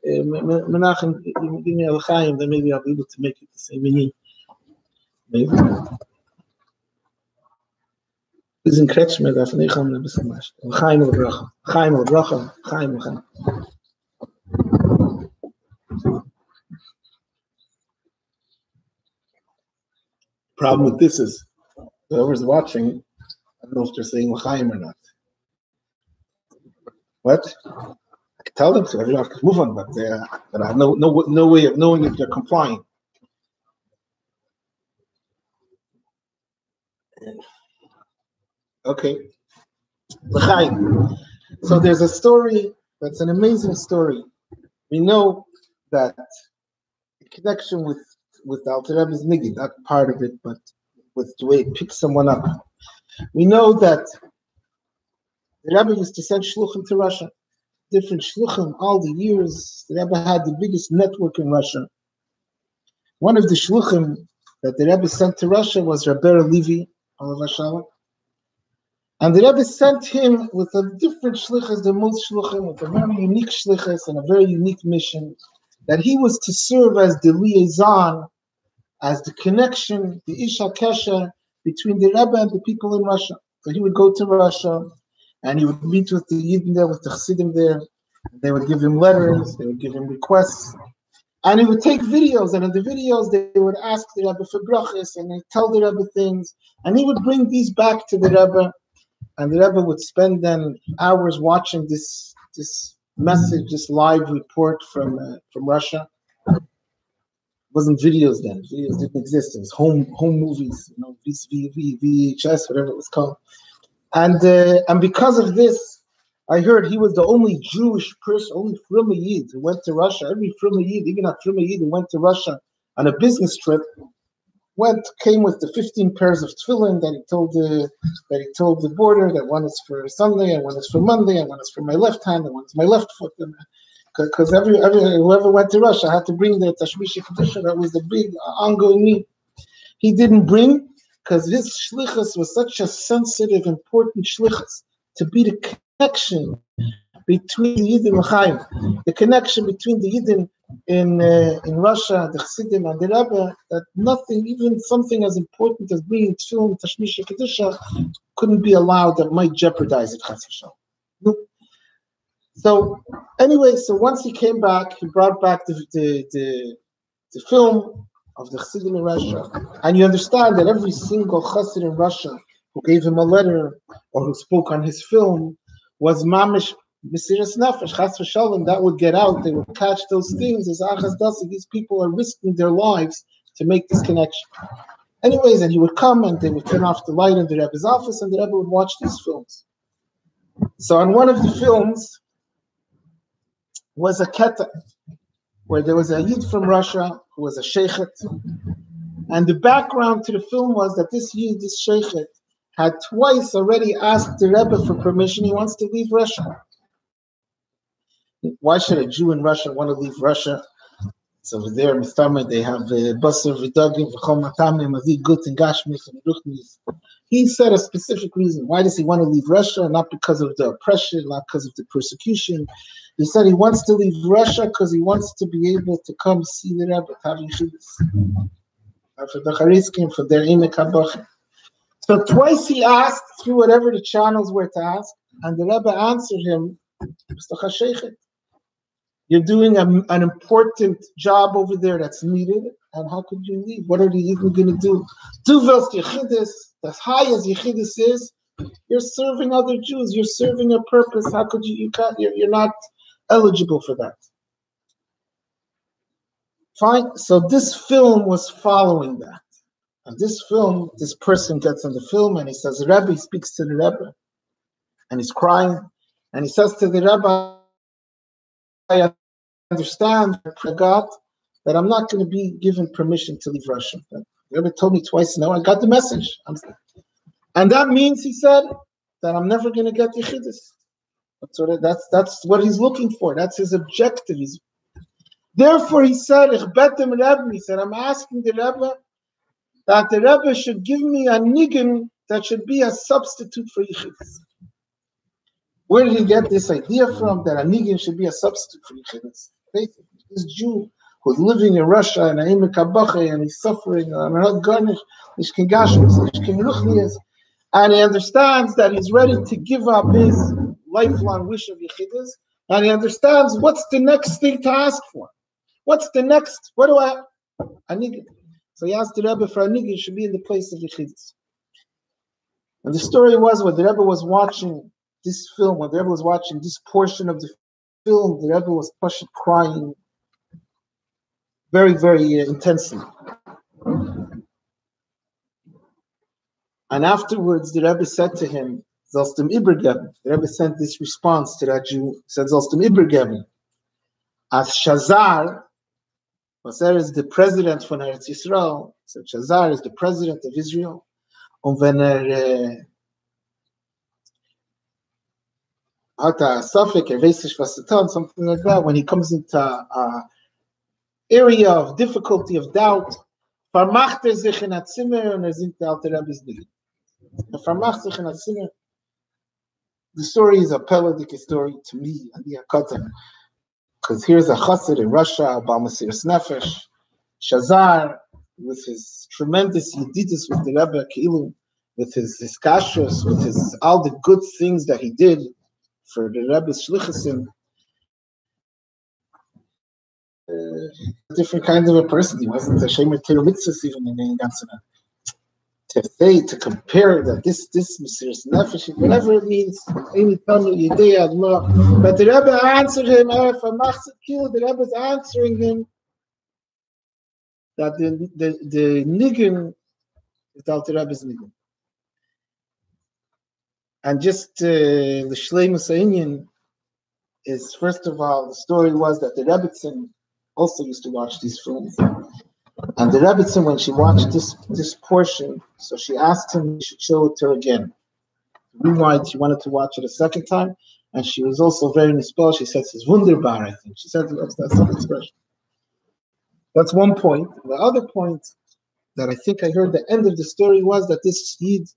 Menachem, give me a Chaim, then maybe I'll be able to make it the same meaning. Maybe. This is Kretschmer, that's an Echam, never so much. Chaim al Bracha. Chaim al Bracha. Chaim al Chaim. Problem with this is, whoever's watching, I don't know if they're saying Chaim or not. What? I can tell them so. I don't have to move on, but I have no way of knowing if they're complying. Okay. So there's a story that's an amazing story. We know that the connection with Alter Rebbe's Niggun, not part of it, but with the way it picks someone up. We know that the Rebbe used to send shluchim to Russia. Different shluchim, all the years. The Rebbe had the biggest network in Russia. One of the shluchim that the Rebbe sent to Russia was Rebbe Levi, Rashab. And the Rebbe sent him with a different shlichus than most shluchim, with a very unique shlichus and a very unique mission, that he was to serve as the liaison, as the connection, the Isha Kesha between the Rebbe and the people in Russia. So he would go to Russia, and he would meet with the Yidden there, with the Chassidim there. They would give him letters, they would give him requests, and he would take videos. And in the videos, they would ask the Rebbe for brachas, and they tell the Rebbe things, and he would bring these back to the Rebbe, and the Rebbe would spend then hours watching this message, this live report from Russia. It wasn't videos then; videos didn't exist. It was home movies, VHS, whatever it was called. And because of this, I heard he was the only Jewish person, only Fruma Yid who went to Russia. Every Fruma Yid, even a Fruma Yid who went to Russia on a business trip, came with the 15 pairs of tefillin that he told the border that one is for Sunday and one is for Monday and one is for my left hand and one is my left foot. Because whoever went to Russia had to bring the Tashmishi Kedusha. That was the big ongoing need. He didn't bring because this shlichus was such a sensitive, important shlichus to be the connection between the Yidden and Chaim, the connection between the Yidden in Russia, the Chassidim and the Rebbe, that nothing, even something as important as bringing tefillin Tashmishi Kedusha, couldn't be allowed that might jeopardize it. Chas v'shalom. So anyway, once he came back, he brought back the film of the Chassidim in Russia, and you understand that every single Chassid in Russia who gave him a letter or who spoke on his film was mamish Mesiras Nefesh, Chas v'shalom. That would get out. They would catch those things as Achas Dasi. These people are risking their lives to make this connection. Anyways, and he would come and they would turn off the light in the Rebbe's office, and the Rebbe would watch these films. So on one of the films was a keta, where there was a Yid from Russia who was a sheikhet, and the background to the film was that this Yid, this sheikhet, had twice already asked the Rebbe for permission. He wants to leave Russia. Why should a Jew in Russia want to leave Russia? It's over there in Mistama, they have Basar V'Dagim V'Chol Matamim Avi Gut and Gashmis and Ruchnis. He said a specific reason. Why does he want to leave Russia? Not because of the oppression, not because of the persecution. He said he wants to leave Russia because he wants to be able to come see the Rebbe, for the Chariskim, for their Imek HaBachim. So twice he asked through whatever the channels were to ask, and the Rebbe answered him, Mr. Sheikhet, you're doing an important job over there that's needed, and how could you leave? What are you even going to do? Du willst Yechidus, as high as Yechidus is, you're serving other Jews, you're serving a purpose. How could you're not eligible for that. Fine, so this film was following that. And this film, this person gets on the film and he says, the Rebbe, he speaks to the Rebbe, and he's crying, and he says to the Rebbe, I understand, God, that I'm not going to be given permission to leave Russia. The Rebbe told me twice, no, I got the message. And that means, he said, that I'm never going to get Yechidus. That's what he's looking for. That's his objective. Therefore, he said, he said, I'm asking the Rebbe that the Rebbe should give me a nigun that should be a substitute for Yechidus. Where did he get this idea from, that a nigun should be a substitute for Yechidus? This Jew who's living in Russia and he's suffering, and he understands that he's ready to give up his lifelong wish of Yechidus, and he understands what's the next thing to ask for. What's the next? What do I? A nigun. So he asked the Rebbe for a nigun should be in the place of Yechidus. And the story was when the Rebbe was watching this film, when the Rebbe was watching this portion of the film, the Rebbe was crying very, very intensely. And afterwards, the Rebbe said to him, Sollst du ihm übergeben? The Rebbe sent this response to that Jew, said, Sollst du ihm übergeben? As Shazar, Shazar is the president von Eretz Yisrael, so Shazar is the president of Israel, und wenn hat a suffix, weiß nicht was zu tun, something like that, when he comes into an area of difficulty, of doubt, vermacht sich in a Zimmer und singt der alte Rebbe's Nigun. Vermacht sich in a Zimmer. The story is a pelodic story to me, and the Akatam. Because here's a chassid in Russia, Baal Mesiras Nefesh, Shazar, with his tremendous yedidus with the Rebbe Keilu, with his kashrus, with his all the good things that he did for the Rebbe's shlichusim. A different kind of a person. He wasn't a shemer tir mitzvahs even in the ganzen. To say, to compare that this Mesiras Nefesh, whatever it means, any time you day Allah. But the Rebbe answered him, the Rebbe is answering him that the nigun is the Rebbe's nigun. And just the Shleimus Ha'inyan is, first of all, the story was that the Rebbetzin also used to watch these films. And the Rebbetzin, when she watched this portion, so she asked him he should show it to her again. Rewind, she wanted to watch it a second time, and she was also very nispel. She said, "It's wunderbar." I think she said that's some expression. That's one point. The other point that I think I heard the end of the story was that this Yid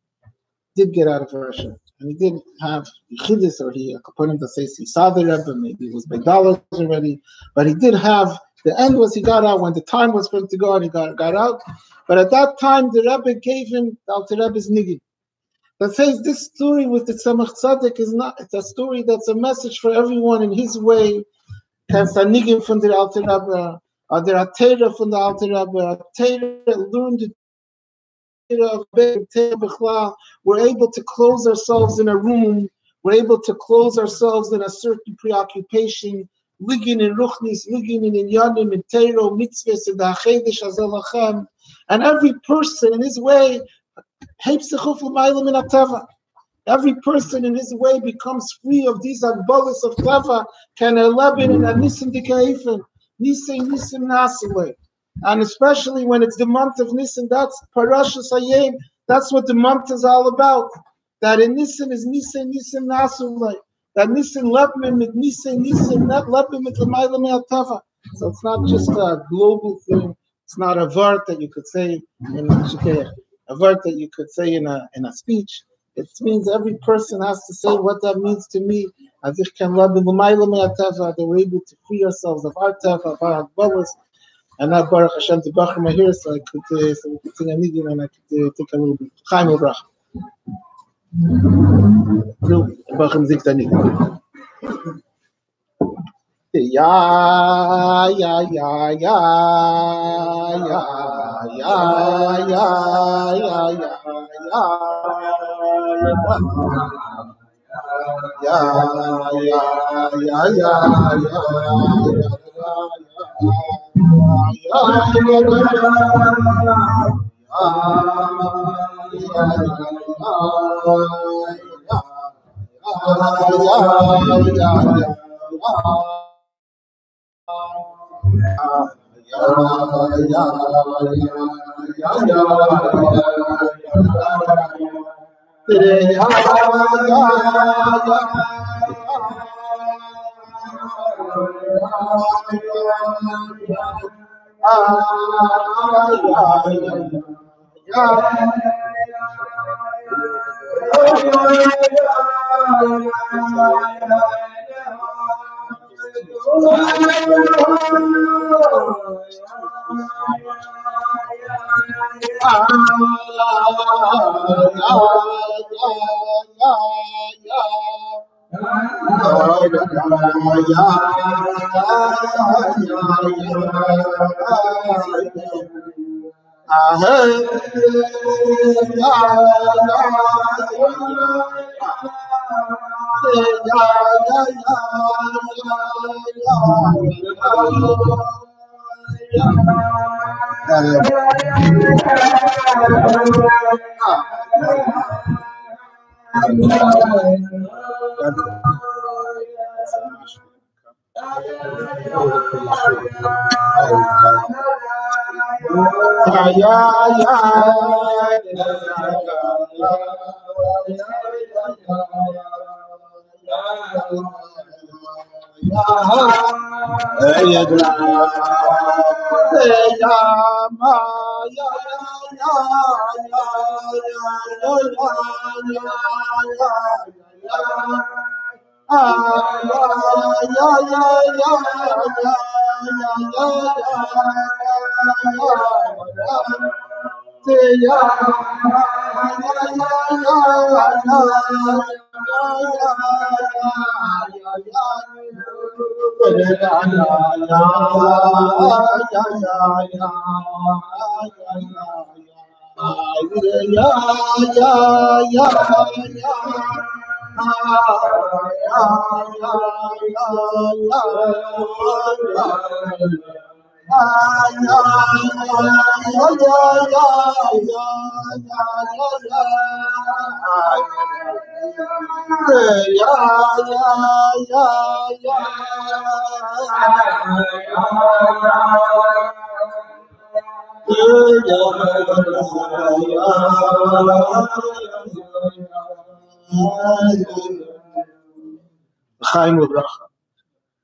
did get out of Russia, and he did have Yichidus, or he, according to says he saw the Rebbe, maybe it was by dollars already, but he did have. The end was he got out when the time was for him to go out. He got out, but at that time the Rebbe gave him the Alter Rebbe's niggun. That says this story with the Tzemach Tzedek is not. It's a story that's a message for everyone in his way. There's a niggun from the Alter Rebbe, or there are Torah from the Alter Rebbe. Torah learned the we're able to close ourselves in a room. We're able to close ourselves in a certain preoccupation. Ligin in Ruchnis, ligin in Inyanim, in Teiro, mitzvahs, in the Achedesh, Azalachem. And every person in his way, every person in his way becomes free of these agbolas of Teva, can elabin and Nisan dikaifen, Nisan Nasile. And especially when it's the month of Nisan, that's Parashas Hayim. That's what the month is all about. That in Nisan is Nisan Nasule. That Nisan Lepim with Nisan, not Lepim with Lamayla Me'atava. So it's not just a global thing. It's not a word that you could say in a word that you could say in a speech. It means every person has to say what that means to me. As if can Lepim Lamayla Me'atava, that we're able to free ourselves of our Teva, of our Agbolas. And now Baruch Hashem to Bachar Mahir, so I could sing a niggun and I could take a little bit. Chaim Obrach. Bachar singt a niggun. Ya, ya, ya, ya, ya, ya, ya, ya, ya,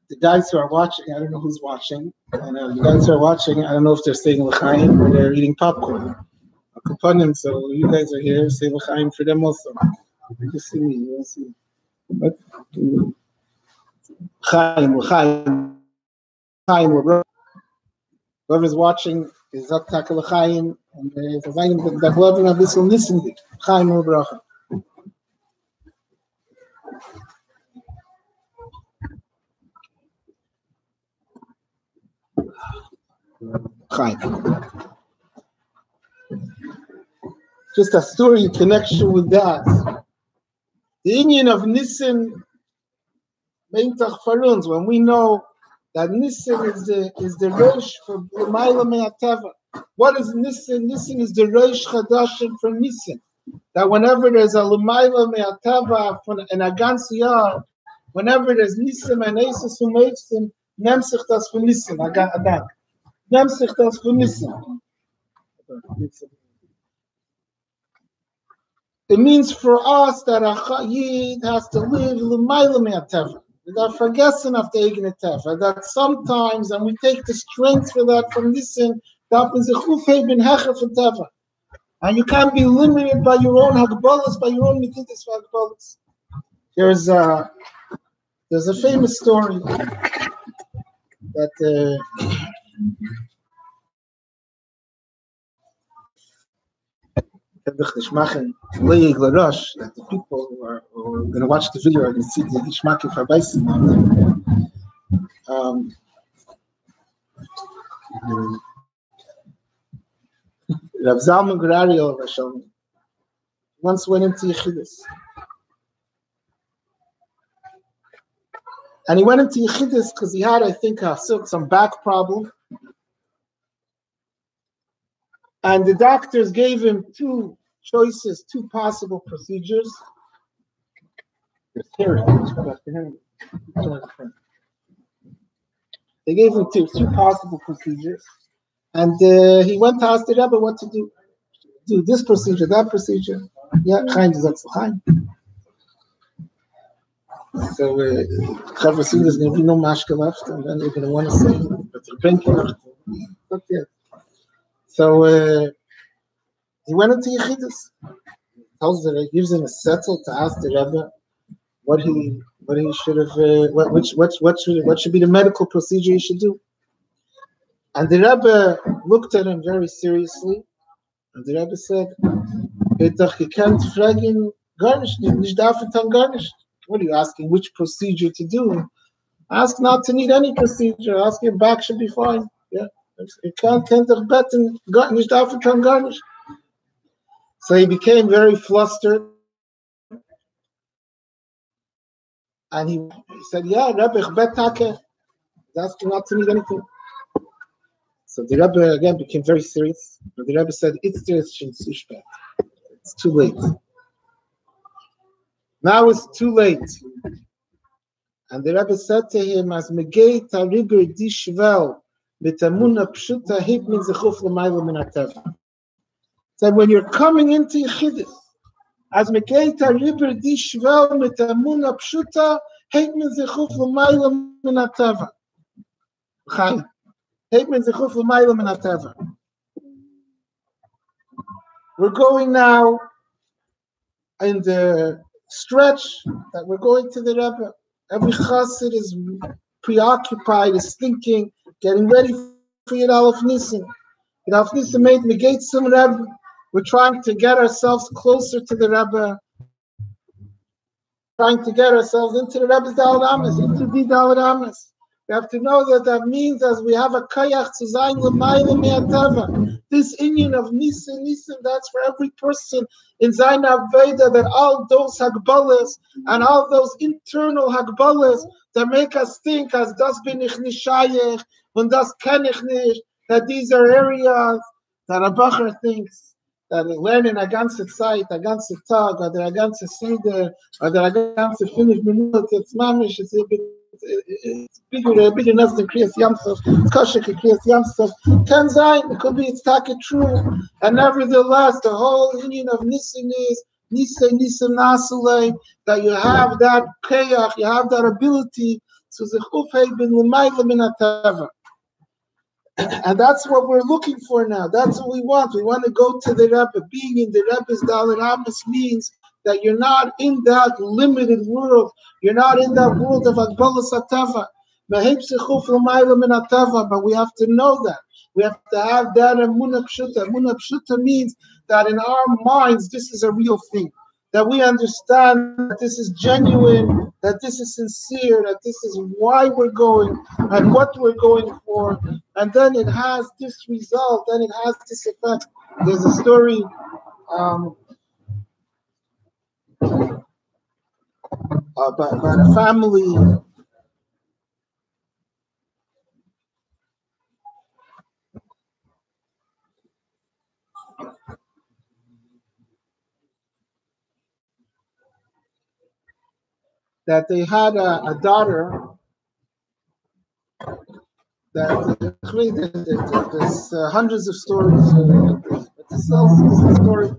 The guys who are watching, I don't know who's watching, and the guys who are watching, I don't know if they're saying l'chaim or they're eating popcorn. So you guys are here, say l'chaim for them also. You just see me, you don't see me. But l'chaim, whoever's watching is Zaktak l'chaim, and the Zayim that whoever of this will listen to l'chaim u'bracha. Just a story in connection with that. The union of Nisan Beintach Faruns, when we know that Nisan is the Rosh for L'mayla Me'ateva. What is Nisan? Nisan is the Rosh Chadashim for Nisan. That whenever there's a L'mayla Me'ateva in a ganze Jahr, whenever there's Nisan and Eisus U'Meifsim, nehmt sich das für Nisan. Adank. Nehmt sich das für Nisan. It means for us that a Yid has to live l'mayla me'ateva, without forgetting of the eigene teva. That sometimes, and we take the strength for that from Nisan, that is a chufei ben hecher for teva, and you can't be limited by your own hagbalas, by your own mititas hagbalas. There's a famous story that. That the people who are going to watch the video are going to see the Gishmaki for Beis. Rav Zalman Gurario Rashab once went into Yechidus. And he went into Yechidus because he had, I think, some back problem. And the doctors gave him two possible procedures. They gave him two possible procedures. And he went to ask the Rebbe what to do. Do this procedure, that procedure. Yeah, Chaim is that's Chaim. So, Chaver soon there's going to be no mashka left, and then they're going to want to say, but they're drinking left. Not yet. So he went into Yechidus. Tells the Rebbe, gives him a settle to ask the Rebbe what he should have, what should be the medical procedure he should do. And the Rebbe looked at him very seriously, and the Rebbe said, "Gekent fragen garnish, nicht darf garnish. What are you asking? Which procedure to do? Ask not to need any procedure. Ask your back should be fine. Yeah." So he became very flustered, and he said, "Yeah, Rebbe, Betake, asking not to need anything." So the Rebbe again became very serious. And the Rebbe said, "It's too late. Now it's too late." And the Rebbe said to him, "As megei tariber dishvel." Said when you're coming into Yechidus, as Mekeita Riber Dishvel Mitamuna Pshuta, Hekmen Zechuf L'mayla Min HaTeva. Chaim. Hekmen Zechuf L'mayla Min HaTeva. We're going now in the stretch that we're going to the Rebbe. Every chassid is preoccupied, is thinking, getting ready for Yud Aleph Nisan. Yud Aleph Nisan made negate some Rebbe. We're trying to get ourselves closer to the Rebbe. Trying to get ourselves into the Rebbe's Daled Ames, into the Daled Ames. We have to know that means as we have a kayach to zayin l'mayla me'ateva. This union of Nisan, that's for every person in Zayin Aveda, that all those hagbalas and all those internal hagbalas that make us think as das bin ich nicht shayech und das kenn ich nicht, that these are areas that a bacher thinks that learning a ganze Zeit, a ganze Tag, or a ganze Seder, or a ganze 5 Minuten, it's mamish, it's a bit it's bigger enough than Kriyas Yamsov. It's kosher Kriyas Yamsov. Ken Zayin, it could be it's taka true. And nevertheless, the whole union of Nisan is Nisan Nasulay, that you have that kayach, you have that ability to zechufay bin l'mayla min hatava. And that's what we're looking for now. That's what we want. We want to go to the Rebbe. Being in the Rebbe's Dalit Amos means that you're not in that limited world. You're not in that world of Agbalas Hatava. But we have to know that. We have to have that Emunah Pshuta. Emunah Pshuta means that in our minds, this is a real thing. That we understand that this is genuine, that this is sincere, that this is why we're going and what we're going for. And then it has this result, then it has this effect. There's a story about a family that they had a daughter that there's hundreds of stories. But this is a story.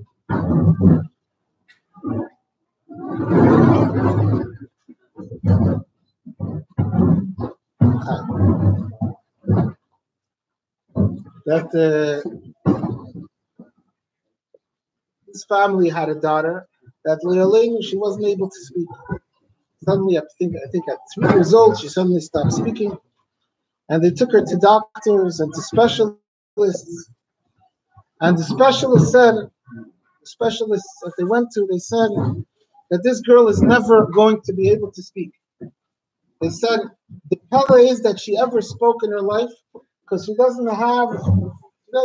That this family had a daughter that little she wasn't able to speak. Suddenly, I think at 3 years old, she suddenly stopped speaking, and they took her to doctors and to specialists. And the specialists that they went to, they said that this girl is never going to be able to speak. They said the problem is that she ever spoke in her life because she doesn't have,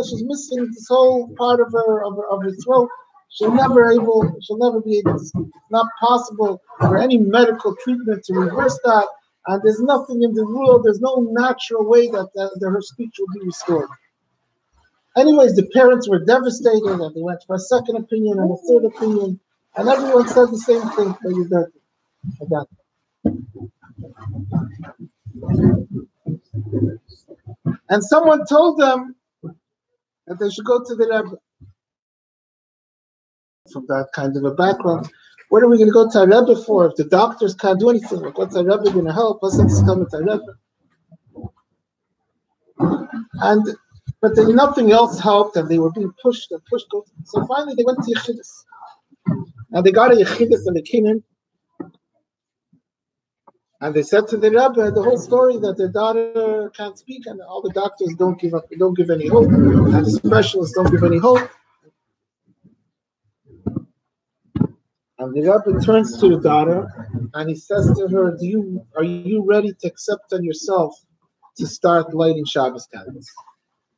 she's missing this whole part of her throat. She'll never be able to speak. It's not possible for any medical treatment to reverse that, and there's nothing in the world, there's no natural way that her speech will be restored. Anyways, the parents were devastated, and they went for a second opinion and a third opinion, and everyone said the same thing that you did. And someone told them that they should go to the Rebbe. From that kind of a background, what are we going to go to a Rebbe for if the doctors can't do anything? Like, what's a Rebbe going to help us? Let's come to a Rebbe. But then nothing else helped, and they were being pushed. So finally, they went to Yechidus. And they got a Yechidus, and they came in, and they said to the Rebbe the whole story that their daughter can't speak, and all the doctors don't give any hope, and the specialists don't give any hope. And the Rebbe turns to the daughter and he says to her, are you ready to accept on yourself to start lighting Shabbos candles?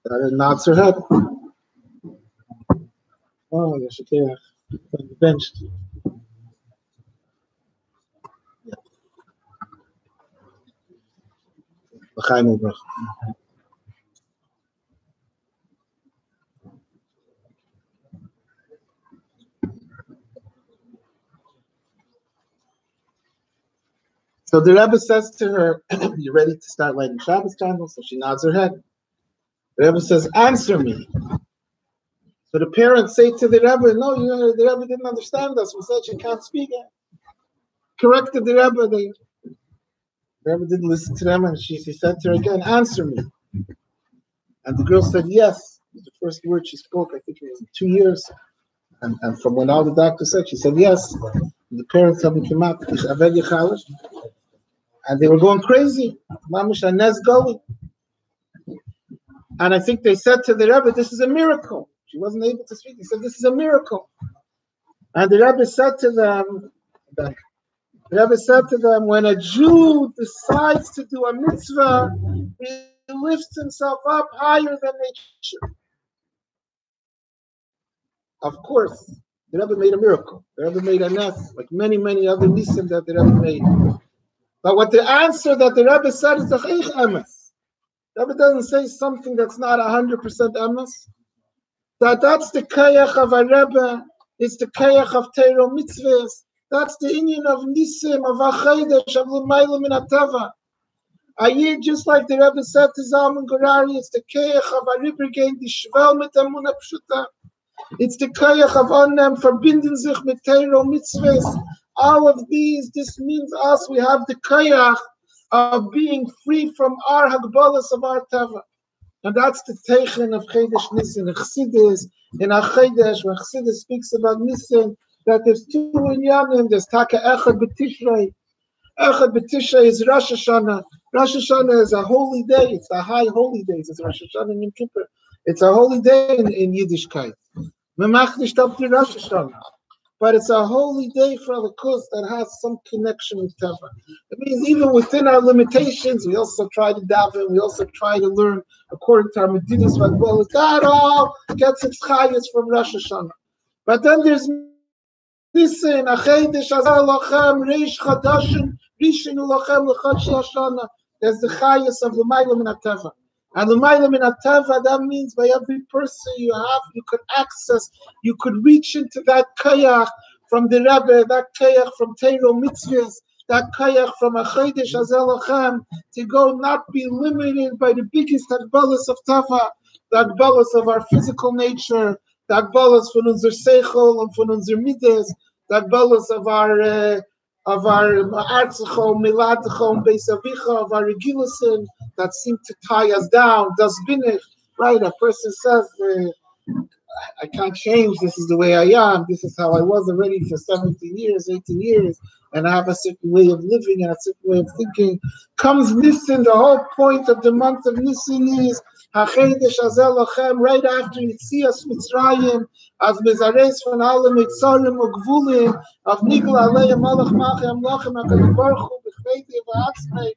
The daughter nods her head. Oh, Yeshakirach, on the bench. Yeah. So the Rebbe says to her, you ready to start lighting Shabbos candles? So she nods her head. The Rebbe says, answer me. So the parents say to the Rebbe, no, the Rebbe didn't understand us. We said she can't speak. Corrected the Rebbe. The Rebbe didn't listen to them, and he said to her again, answer me. And the girl said, yes. The first word she spoke, I think it was 2 years. And from when all the doctors said, she said yes. And the parents haven't come out. And they were going crazy. And I think they said to the Rebbe, this is a miracle. She wasn't able to speak. He said, this is a miracle. And the Rebbe said to them, when a Jew decides to do a mitzvah, he lifts himself up higher than nature. Of course, the Rebbe made a miracle. The Rebbe made a nes, like many, many other nisim that the Rebbe made. But what the answer that the Rebbe said is the emes. The Rebbe doesn't say something that's not 100% emes. That's the kayach of a Rebbe. It's the kayach of Teiro mitzvahs. That's the union of nisim, of achaydesh, of l'mayla min hatava. A Yid, just like the Rebbe said to Zalman Gorari, it's the Keach of Farbrengen, die Schwel mit Amuna Pshuta. It's the Keach of Onem, verbinden sich mit Teiro Mitzvahs. All of these, this means us, we have the Keach of being free from our Hagbalas of our Tava. And that's the Teichen of Chedesh Nisan. In Chassidus, in our Chedesh, when Chassidus speaks about Nisan, that there's two inyanim, there's Taka Echad B'Tishrei. Echad B'Tishrei is Rosh Hashanah. Rosh Hashanah is a holy day. It's the high holy days. It's Rosh Hashanah and Yom Kippur. It's a holy day in Yiddishkeit. Memachnish up to Rosh Hashanah. But it's a holy day for the Kuz that has some connection with Teva. It means even within our limitations, we also try to daven, we also try to learn according to our Medinus Vadbolas. That all gets its chayas from Rosh Hashanah. But then there's Nisan, Achedesh Azar Lochem, Reish Chadashim, Rishon Lochem L'Chodsh Hashanah. There's the chayas of L'mayla Min HaTeva. And L'mayla Min HaTeva, that means by every person you could access, you could reach into that kayach from the Rebbe, that kayach from Teiro Mitzvahs, that kayach from Achedesh Azar Lochem, to go not be limited by the biggest Hagbalas of Teva, the Hagbalas of our physical nature, the Hagbalas von unser Seichel and von unser Midas, the Hagbalas of our Artzachom, Miladachom, Beis Avicha, of our Regilusin that seem to tie us down. Das bin ich, right? A person says, I can't change, this is the way I am, this is how I was already for 17 years, 18 years, and I have a certain way of living and a certain way of thinking. Comes Nisan, the whole point of the month of Nisan is HaChedesh Azeh Lochem, right after Yitzias Mitzrayim, as Mezares von Alle Mitzorim Ugvulim, of Nigla Aleim Malach Machem Lochem HaKadosh Baruch Hu B'chveiti V'atzmei,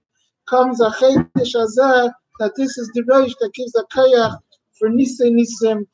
comes HaChedesh Azeh, that this is the Reish that gives a kayach for Nisan.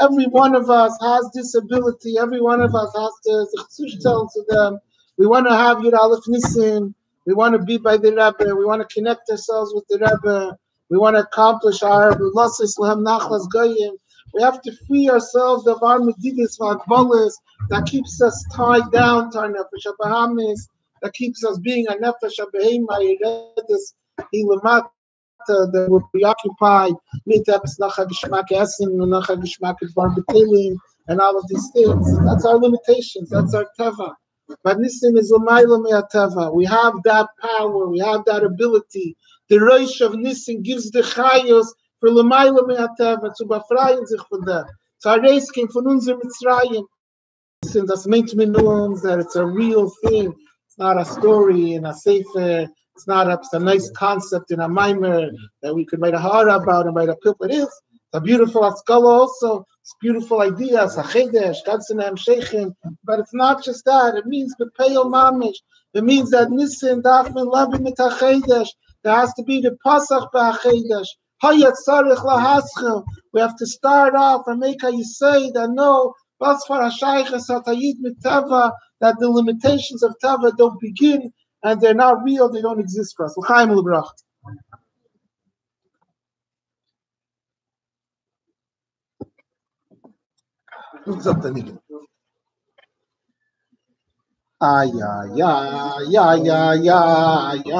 Every one of us has this ability. Every one of us has the Chutzush tells to them. We want to have Yud Aleph Nisan. We want to be by the Rebbe. We want to connect ourselves with the Rebbe. We want to accomplish our Losses Lehem Nachlas Goyim. We have to free ourselves of our Medidus V'Agbolas that keeps us tied down to our Nefesh HaBahamis, that keeps us being a Nefesh HaBehema, Yeredus Ilamat, that we're preoccupied with and all of these things. That's our limitations. That's our teva. But Nisan is l'mayla me'ateva. We have that power. We have that ability. The Reish of Nisan gives the chayos for l'mayla me'ateva to befreien sich von der. So our race came from unser Mitzrayim. Nisan, das meint mir nur that it's a real thing. It's not a story in a sefer. It's not a nice concept in a mimer that we could write a hara about and write a pip. It is. It's a beautiful askala also. It's beautiful ideas. Achedesh, Gadzinam, Sheikhin. But it's not just that. It means bepeil mamish. It means that Nisan, Dafmin, Labi mit Achedesh. There has to be the Pasach ba'Achedesh. Hayat Sarich lahaschel. We have to start off and make how you say that no, Basfar Hashayches Hatayit mit Tava, that the limitations of Tava don't begin. And they're not real, they don't exist for us. L'chaim l'brach. What's up, Tanik? Ay, ay, ay, ay, ay, ay, ay,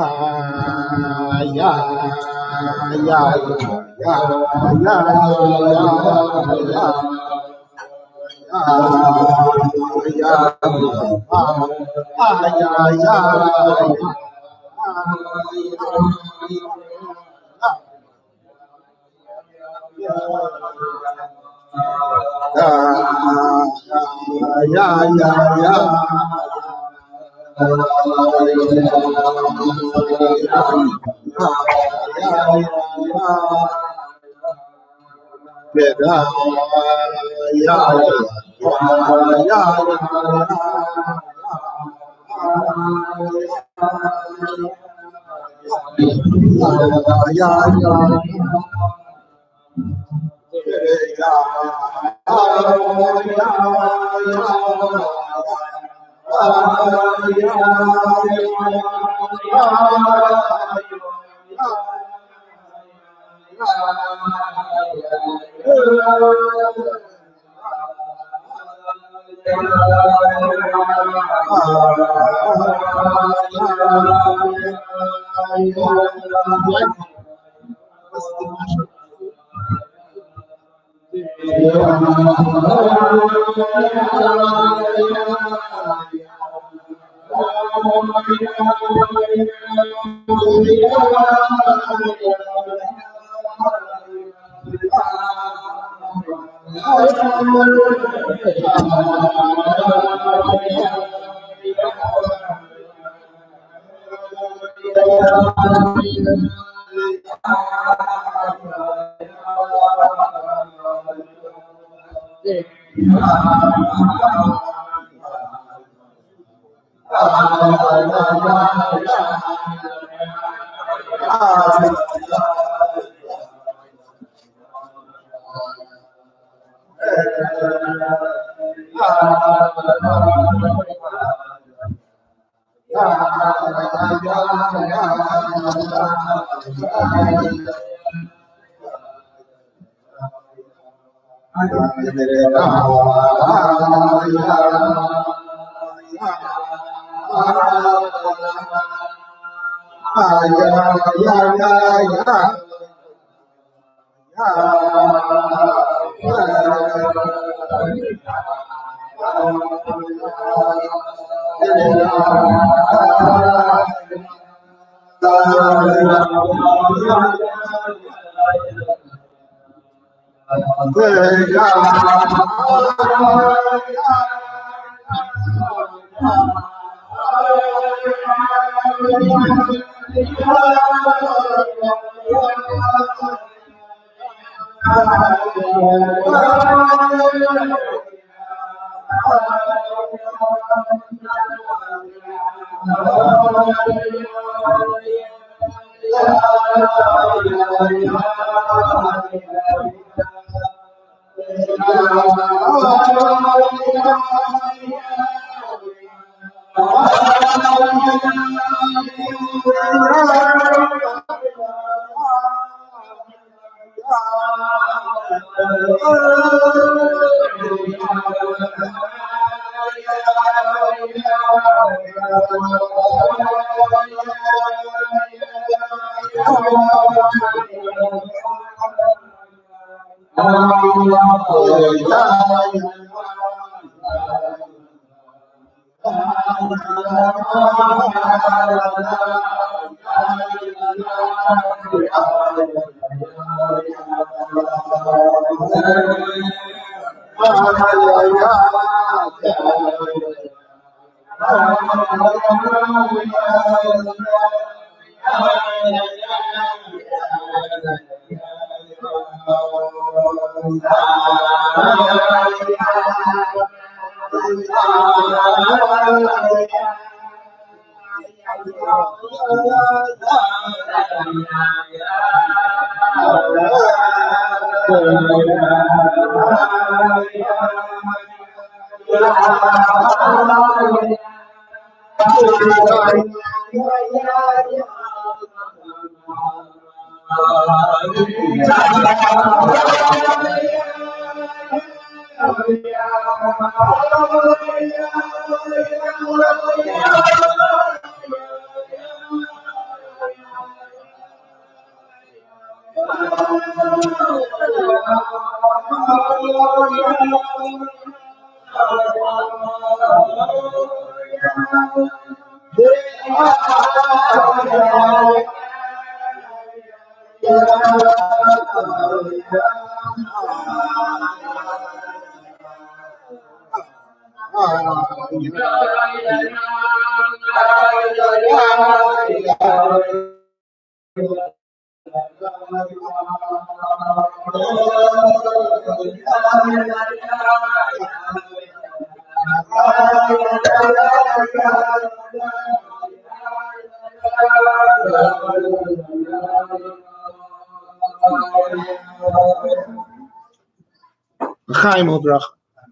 Chaim Obrach.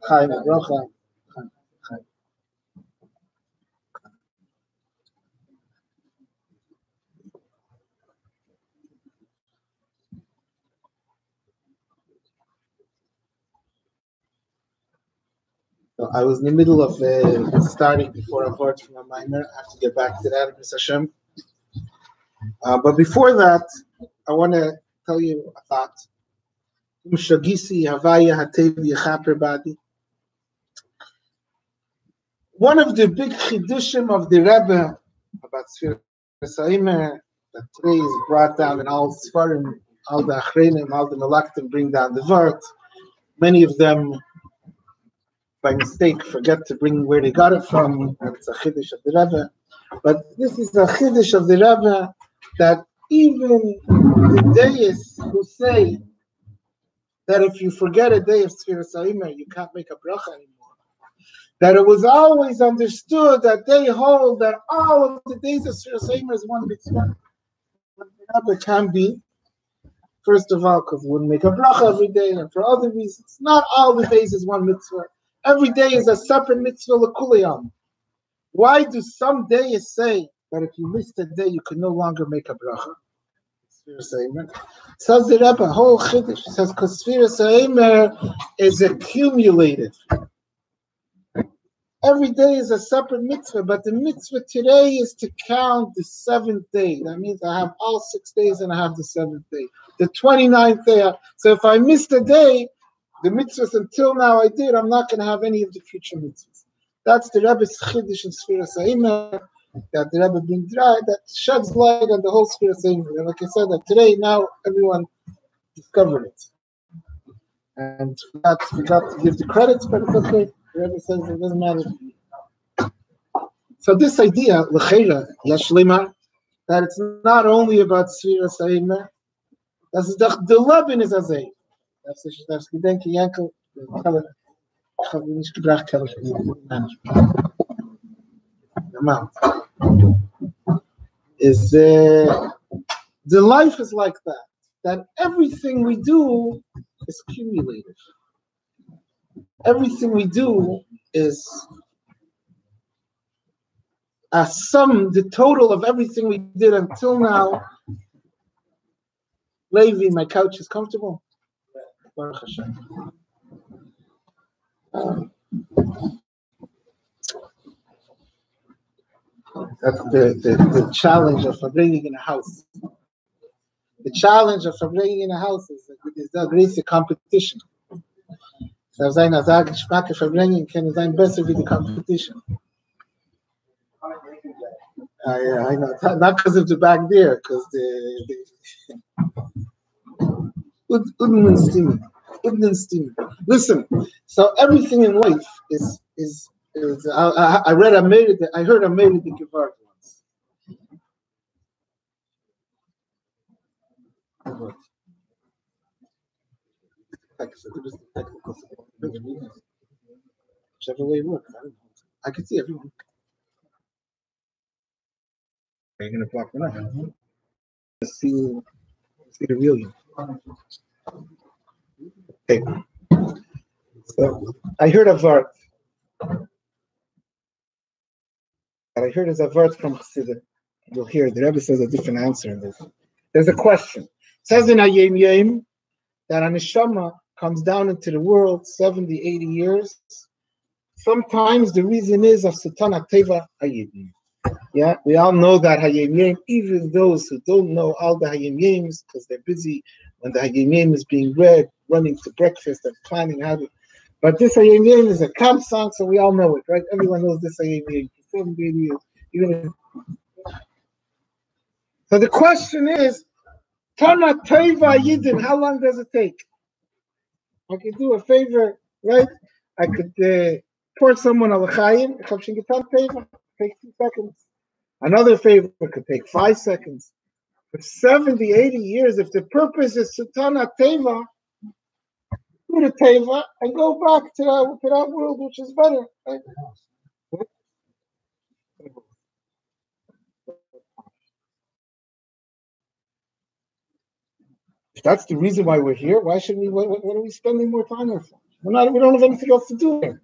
Chaim Obrach. So I was in the middle of starting before a word from a minor. I have to get back to that, Mr. Hashem. But before that, I want to tell you a thought. One of the big chidushim of the Rebbe about Sfiras HaOmer that today is brought down in all Sfarim, all the Achreinim, all the Malaktim bring down the Vart. Many of them, by mistake, forget to bring where they got it from. It's a chiddush of the Rebbe. But this is a chiddush of the Rebbe that even the deists who say that if you forget a day of Sfiras HaOmer, you can't make a bracha anymore. That it was always understood that they hold that all of the days of Sfiras HaOmer is one mitzvah. But the Rebbe can be, first of all, because we wouldn't make a bracha every day, and for other reasons. Not all the days is one mitzvah. Every day is a separate mitzvah l'kuliyam. Why do some days say that if you missed a day, you could no longer make a bracha? Sfiras HaOmer. Says the Rebbe, whole chiddush. Says because Sfiras HaOmer is accumulated. Every day is a separate mitzvah, but the mitzvah today is to count the 7th day. That means I have all 6 days and I have the 7th day. The 29th day. So if I missed a day, the mitzvahs until now I did, I'm not going to have any of the future mitzvahs. That's the Rebbe's chiddush in Sfiras HaOmer, that the Rebbe brings that sheds light on the whole Sfiras HaOmer. And like I said, that today, now everyone discovered it. And forgot to give the credits, but it's okay. The Rebbe says it doesn't matter. So this idea, l'cheira, yashlima, that it's not only about Sfiras HaOmer, that's the Levin is azay. That's the gedenken Yankel. Is the life is like that everything we do is cumulative. Everything we do is a sum, the total of everything we did until now. Levi, my couch is comfortable. Baruch Hashem. That's the challenge of Farbrengen in a house. The challenge of Farbrengen in a house is the greatest competition. So if I sage, Geschmack Farbrengen can sein besser wie the competition. I know, not because of the back there, because Listen, so everything in life is I heard I made it the Gevart once. Whichever way it works, I don't know. I can see everyone. Are you gonna block me out? Let's see the real you. Okay. So I heard a vart. And I heard a vart from Chassidus. You'll hear the Rebbe says a different answer in this. There's a question. It says in Hayom Yom that a neshama comes down into the world 70, 80 years. Sometimes the reason is of Satana Teva Hayom. Yeah, we all know that Hayom Yom, even those who don't know all the Hayom Yoms, because they're busy when the Hayom Yom is being read, running to breakfast and planning how to. But this Hayom Yom is a camp song, so we all know it, right? Everyone knows this Hayom Yom. 70 years, so the question is, Tana Teva Yidin, how long does it take? I could do a favor, right? I could pour someone a l'chaim, take 2 seconds. Another favor could take 5 seconds. For 70, 80 years, if the purpose is Satana Teva, do the Teva and go back to that world which is better. Right? If that's the reason why we're here, why should we? What are we spending more time here for? We don't have anything else to do here.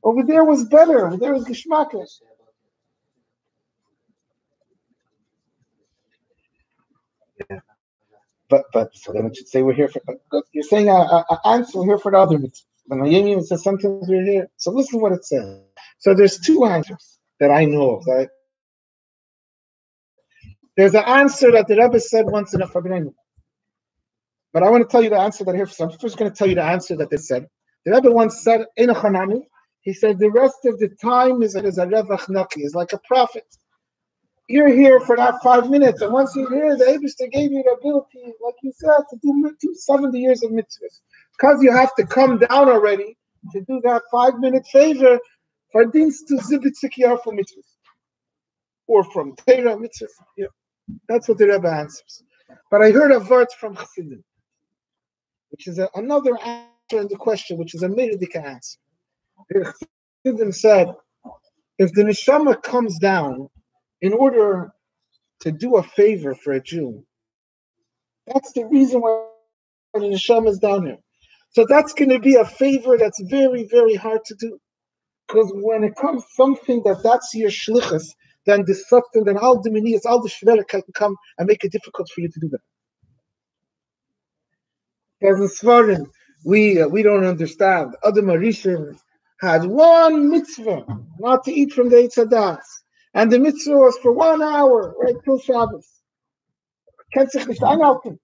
Over there was better. Over there was geschmacklich. Yeah. But so then it should say we're here for. You're saying answer. We're here for the other mitzvah. When the Yom says sometimes we're here. So listen what it says. So there's 2 answers that I know of. Right? There's an answer that the Rebbe said once in a Farbrengen. But I want to tell you the answer that here. So I'm first going to tell you the answer that they said. The Rebbe once said, "Ein Chanami." He said the rest of the time is a revach naki, is like a prophet. You're here for that 5 minutes, and once you're here, the Eibishter gave you the ability, like you said, to do 70 years of mitzvahs. Because you have to come down already to do that 5-minute favor for dienst to zibitzik yar for mitzvahs. Or from Torah mitzvahs. Yeah. That's what the Rebbe answers. But I heard a verse from Chassidim, which is another answer in the question, which is a Meridika answer. The Chassidim said, if the neshama comes down in order to do a favor for a Jew, that's the reason why the neshama is down here. So that's going to be a favor that's very, very hard to do. Because when it comes something that's your shlichus, then the substance, then all the miniyas, all the shvera can come and make it difficult for you to do that. As in Svarim, we don't understand. Adam Arishon had one mitzvah, not to eat from the Eitz Hadas. And the mitzvah was for 1 hour, right, till Shabbos. Kennt sich nicht einhalten.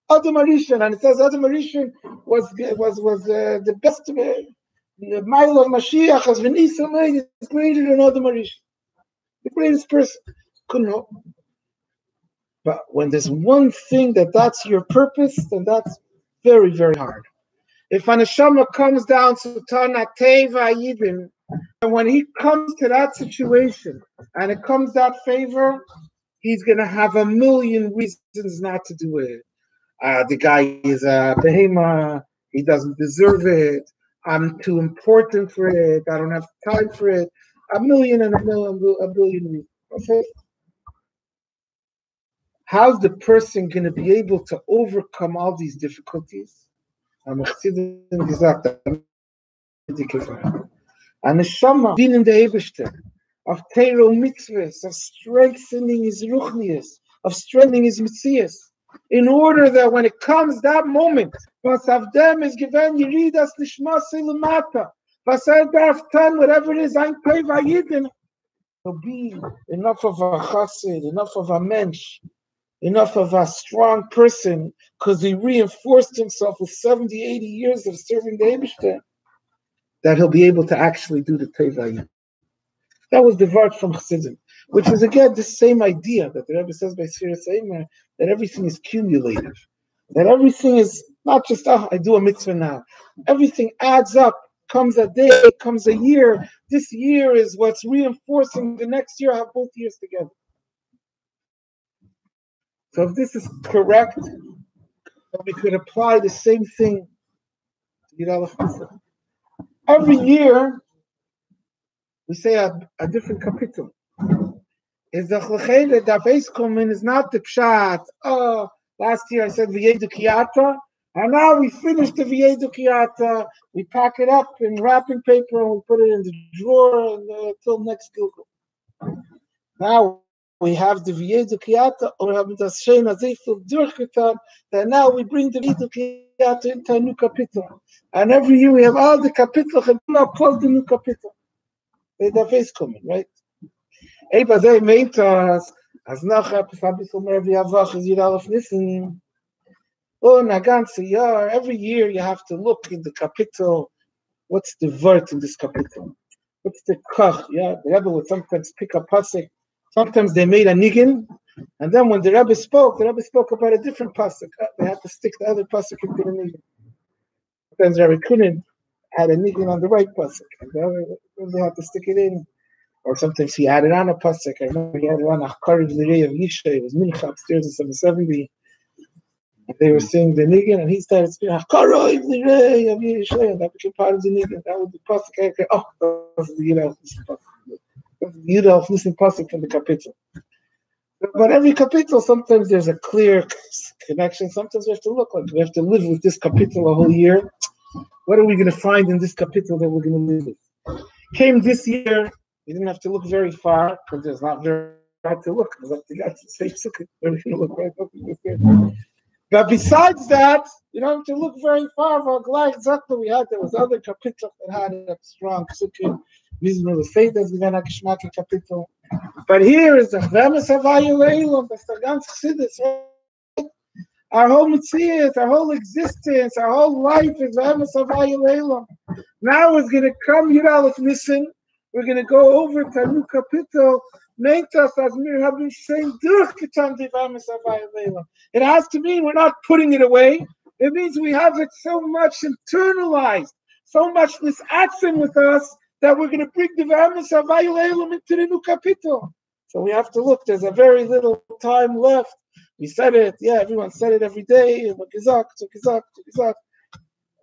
Adam Arishon, and it says Adam Arishon was the best, the mile of Mashiach, as Nisan is greater than Adam Arishon. The greatest person. Couldn't help. But when there's one thing that's your purpose, then that's very, very hard. If an neshama comes down to Tanateva Yidin, and when he comes to that situation and it comes that favor, he's going to have a million reasons not to do it. The guy is a behema, he doesn't deserve it, I'm too important for it, I don't have time for it. A billion reasons. Okay. How's the person going to be able to overcome all these difficulties? And the Neshama being in the Eibishter, of Teiro mitzvahs, of strengthening his ruchnius, of strengthening his mitzias, in order that when it comes that moment, Vasavdem is given Yeridas Nishma Selamata, Vasad Barftan, whatever it is, I'm pay Vayidin, to be enough of a chassid, enough of a mensch, enough of a strong person, because he reinforced himself with 70, 80 years of serving the Eibishter, that he'll be able to actually do the Tevayim. That was the word from Chassidim, which is again the same idea that the Rebbe says by Sfiras Eimer, that everything is cumulative. That everything is not just, I do a mitzvah now. Everything adds up, comes a day, comes a year. This year is what's reinforcing the next year. I have both years together. So if this is correct, then we could apply the same thing to Yid Aleph Nissan. Every year, we say a different kapitel. Is the Chlechele, the Beis Komen is not the Pshat. Oh, last year I said V'yedu Kiyata, and now we finished the V'yedu Kiyata. We pack it up in wrapping paper and we put it in the drawer until next Google. Now we have the V'yedu Kiyata, or we have the Shein Azefil Durchgetan, and now we bring the V'yedu Kiyata into a new kapitel. And every year we have all the kapitel, and now plus the new kapitel. The Beis Komen, right? But they meant us as nach etwas mehr wie a Woche is Yid Aleph Nissan. Oh, na ganze Jahr, every year you have to look in the capital. What's the word in this capital? What's the kach? Yeah, the Rebbe would sometimes pick a pasuk. Sometimes they made a niggin, and then when the Rebbe spoke about a different pasuk. They had to stick the other pasuk into the niggin. Sometimes the Rebbe couldn't add a niggin on the right pasuk, and they had to stick it in. Or sometimes he added on a pasuk. I remember he added on a Chariv L'rei of Yisha. It was Mincha upstairs in 770. And they were singing the niggin, and he started speaking Chariv L'rei of Yisha, and that became part of the niggin. That was the pasuk. Oh, that was the Yid Aleph Nissan pasuk. That was the Yid Aleph Nissan pasuk from the kapitel. But every kapitel, sometimes there's a clear connection. Sometimes we have to look like we have to live with this kapitel a whole year. What are we going to find in this kapitel that we're going to live with? Came this year. You didn't have to look very far because there's not very hard to look. It's up to God to say, we're going to look right up in this year. But besides that, you don't have to look very far. There was other kapitals that had a strong sukkah. But here is the Chevemes Havaya Leilam. That's the ganz Chassidus. Our whole mitzvah, our whole existence, our whole life is Emes Havaya Leilam. Now it's going to come Yud Nisan. We're going to go over to a new kapitel. Meitas, as Mir have been saying, it has to mean we're not putting it away. It means we have it so much internalized, so much this action with us that we're going to bring the Emes Havaya Leilam into the new kapitel. So we have to look. There's a very little time left. We said it, everyone said it every day.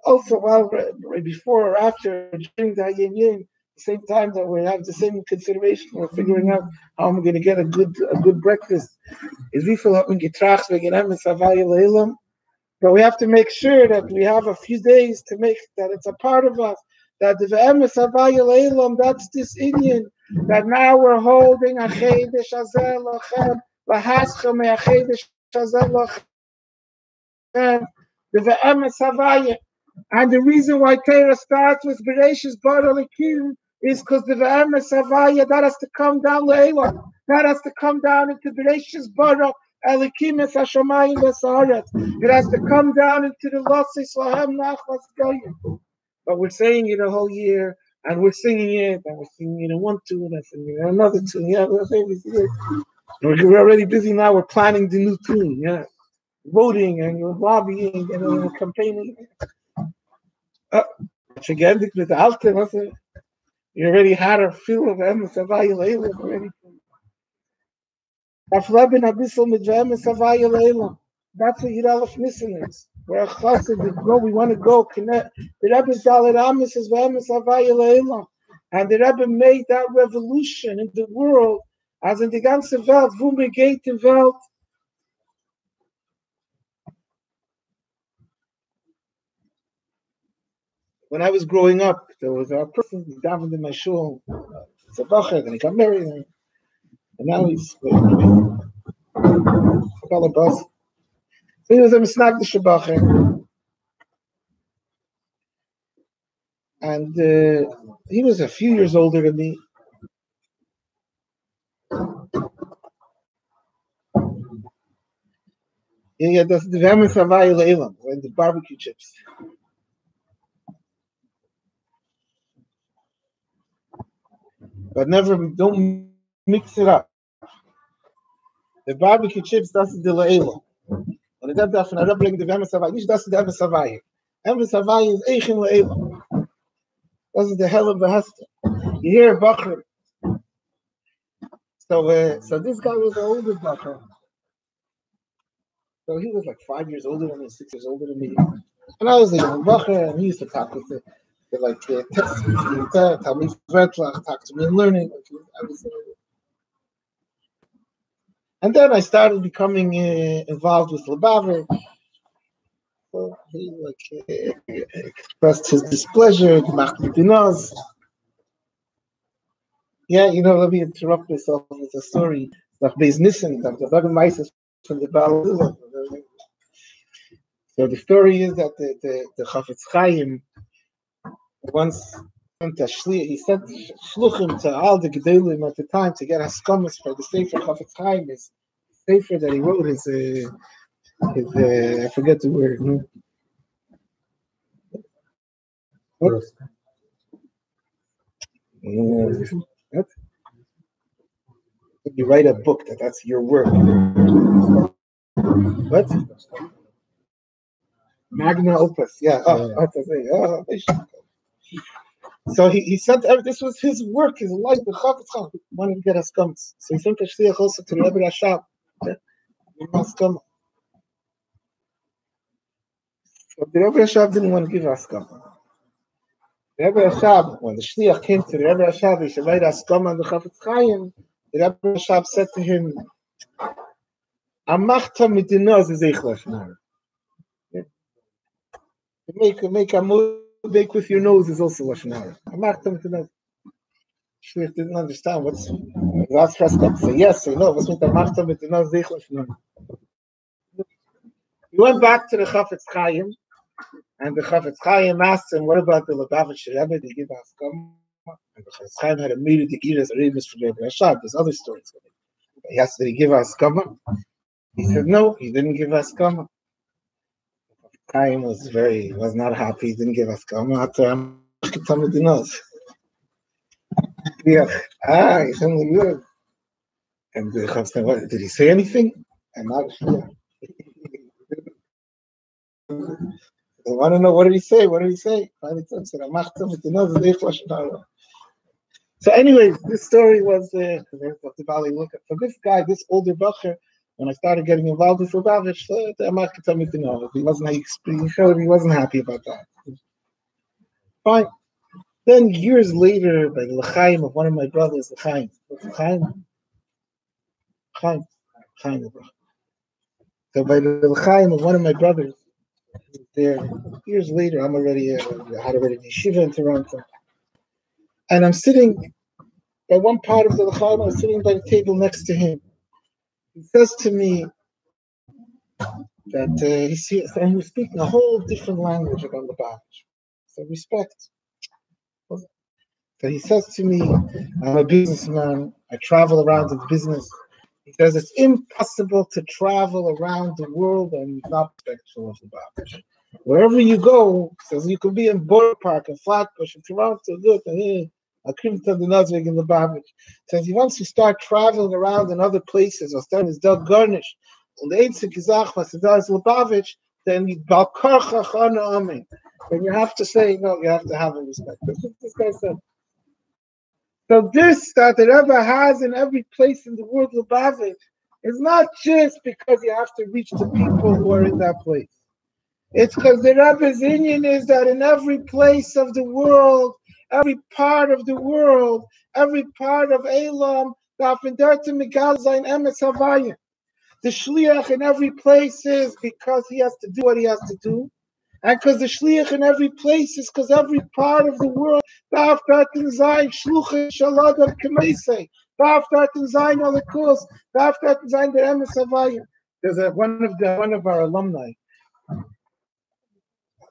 Also, while right before or after, during the Hayom Yom, the same time that we have the same consideration, we're figuring out how I'm going to get a good breakfast. Is we feel up in Getracht wegen Emes Havaya Leilam, but we have to make sure that we have a few days to make that it's a part of us. That the Emes Havaya Leilam, that's this Indian. That now we're holding a Chedesh Hazeh Lachem, Lahaschem a Chedesh Hazeh Lachem, the Emes Havaya. And the reason why Torah starts with Bereshis Bara Elikim is because the Emes Havaya, that has to come down Leilam. That has to come down into Bereshis Bara Elikim Es HaShamayim V'Haaretz. It has to come down into the Losis Lahem Nachlas Goyim. But we're saying it a whole year, and we're singing it, and we're singing it in one tune, and singing it in another tune. We're saying it. We're already busy now. We're planning the new tune. Voting and lobbying and campaigning. Again, with the Alte, you already had a feel of Emes Havaya Leilam already. Afleben Abissal mit Emes Havaya Leilam. That's what Yud Nisan is. We're a chassid. We want to go connect. The Rebbe's Dalet Amos is Emes Havaya Leilam, and the Rebbe made that revolution in the world, as in the ganze Welt, wo mir geht die Welt. When I was growing up, there was a person who davened in my shul. It's a bacher, and he got married, and now he's a bus. So he was a misnagdish bacher. And he was a few years older than me. That's the Emes Havaya Leilam, and the barbecue chips. But don't mix it up. The barbecue chips, that's the Leilam. When it does from Rebbe bring the Emes Havaya, that's the Emes Havaya. Emes Havaya is Eichin Leilam. That's the hell of the Hester. You hear a bacher. So this guy was an older bacher. So he was like 5 years older than me, 6 years older than me. And I was a young bacher, and he used to talk with me. Text me, tell me Vertlach, talk to me in learning. And then I started becoming involved with Lubavitch. So he expressed his displeasure, gemacht mit den Nose. Let me interrupt myself with a story. Nach Beis Nissan, the Beis from the Baal. So the story is that the Chafetz Chaim once sent he sent shluchim to all the gedolim at the time to get haskamas for the sefer Chafetz Chaim. His sefer that he wrote his I forget the word. What? What? You write a book that's your work. What? Magna opus. Yeah. So he sent. This was his work, his life. The Chafetz Chaim wanted to get haskamas, so he sent a shliach also to Rebbe Rashab. Haskama. So the Rebbe Rashab didn't want to give haskama. The Rebbe Rashab, when the shliach came to the Rebbe Rashab, he should write haskama on the Chafetz Chaim. The Rebbe Rashab said to him, "Amachta mit den Nose is eichlach." Make a make with your nose is also lashon hara. Amachta mit den Nose. Shliach didn't understand what's haskama. Say yes, say no. What's with amachta mit den Nose is eichlach? He went back to the Chafetz Chaim, and the Chafetz Chaim asked him, "What about the Lubavitch Rebbe? Did he give haskama?" And the Chafetz Chaim had immediately given us a remus for Rebbe Rashab. There's other stories. He asked, "Did he give haskama?" He said, "No, he didn't give haskama." Chaim was not happy. He didn't give us kama. He knows. Yeah, he's only good. And the Chaim said, "What did he say anything?" And not sure. They want to know, what did he say? What did he say? Finally, said, so anyways, this story was the Bali look at. For this guy, this older bacher, when I started getting involved with Lubavitch, the Amach could tell me to know. He showed he wasn't happy about that. Fine. Then years later, by the L'chaim of one of my brothers, L'chaim. Chaim. So by the L'chaim of one of my brothers, there years later, I'm already had already yeshiva in Toronto, and I'm sitting by one part of the L'chaim. I was sitting by the table next to him. He says to me that and he was speaking a whole different language about the Lubavitch. So respect. So he says to me, I'm a businessman. I travel around in business. He says it's impossible to travel around the world and not respectful of the Lubavitch. Wherever you go, says you could be in Borough Park, in Flatbush, in Toronto, look, I couldn't tell the Nazareth in the Lubavitch. Says once you start traveling around in other places, or starting as Doug Garnish, and the einzige Gesach, was the Lubavitch, then you then you have to say, no, you have to have a respect. That's what this guy said. So this that the Rebbe has in every place in the world, Lubavitch, is not just because you have to reach the people who are in that place. It's because the Rebbe's Indian is that in every place of the world, every part of the world, every part of Elam, the shliach in every place is because he has to do what he has to do. And because the shliach in every place is because every part of the world, there's one of our alumni,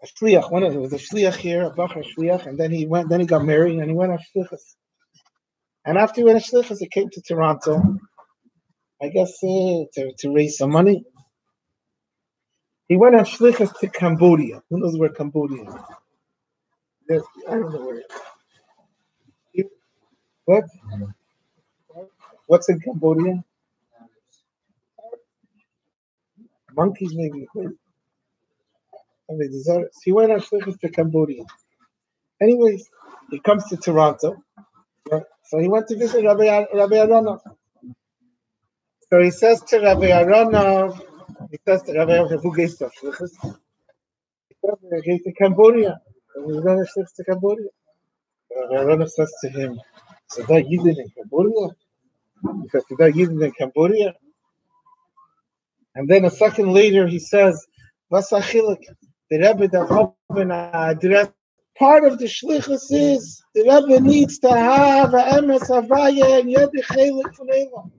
a shliach, it was a shliach here, a bacher shliach, and then he got married and he went on shlichus. And after he went on shlichus, he came to Toronto, I guess to raise some money. He went on shlichus to Cambodia. Who knows where Cambodia is? I don't know where it is. What? What's in Cambodia? Monkeys, maybe. He went on shlichus to Cambodia. Anyways, he comes to Toronto. So he went to visit Rabbi Aronov. So he says to Rabbi Aronov, who gave the shlichus? He gave to Cambodia. And he's going to shlichus to Cambodia. Rabbi Aronov says to him, so that you did in Cambodia? He says, so that you did in Cambodia? And then a second later he says, Vasachiluk, the Rebbe that address. Part of the shlichus is the Rebbe needs to have a emes havaya and yedi chelik from Elam.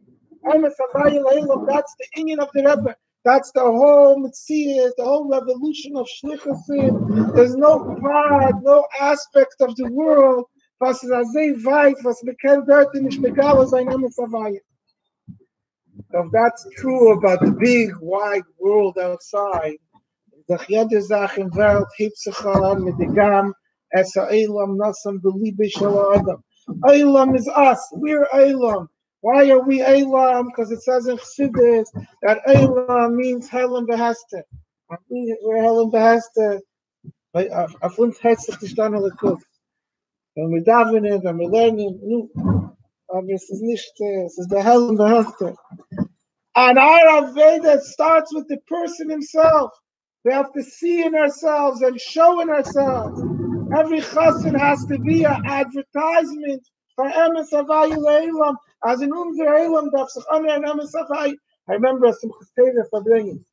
Emes havaya le'elam, that's the inyan of the Rebbe. That's the whole mitzvah, the whole revolution of shlichus. There's no part, no aspect of the world was razei weit, was bekennt dort nicht begabe sein emes havaya. So if that's true about the big, wide world outside, the jede Sache in Welt hebt sich an mit dem Gam. As Elam Nasam the Libe Adam. Elam is us. We're Elam. Why are we Elam? Because it says in Chassidus that Elam means Helam Behester. We're Helam Behester. Auf uns heißt sich die Stanne Lekut. Wenn wir davenen, wenn wir lernen, aber es ist nicht, es ist der Helam Behester. And our Aveda starts with the person himself. We have to see in ourselves and show in ourselves. Every chassid has to be an advertisement for emes havaya le'elam. As in unser Elam darf sich anhören emes havaya. I remember Simchas Torah Farbrengen,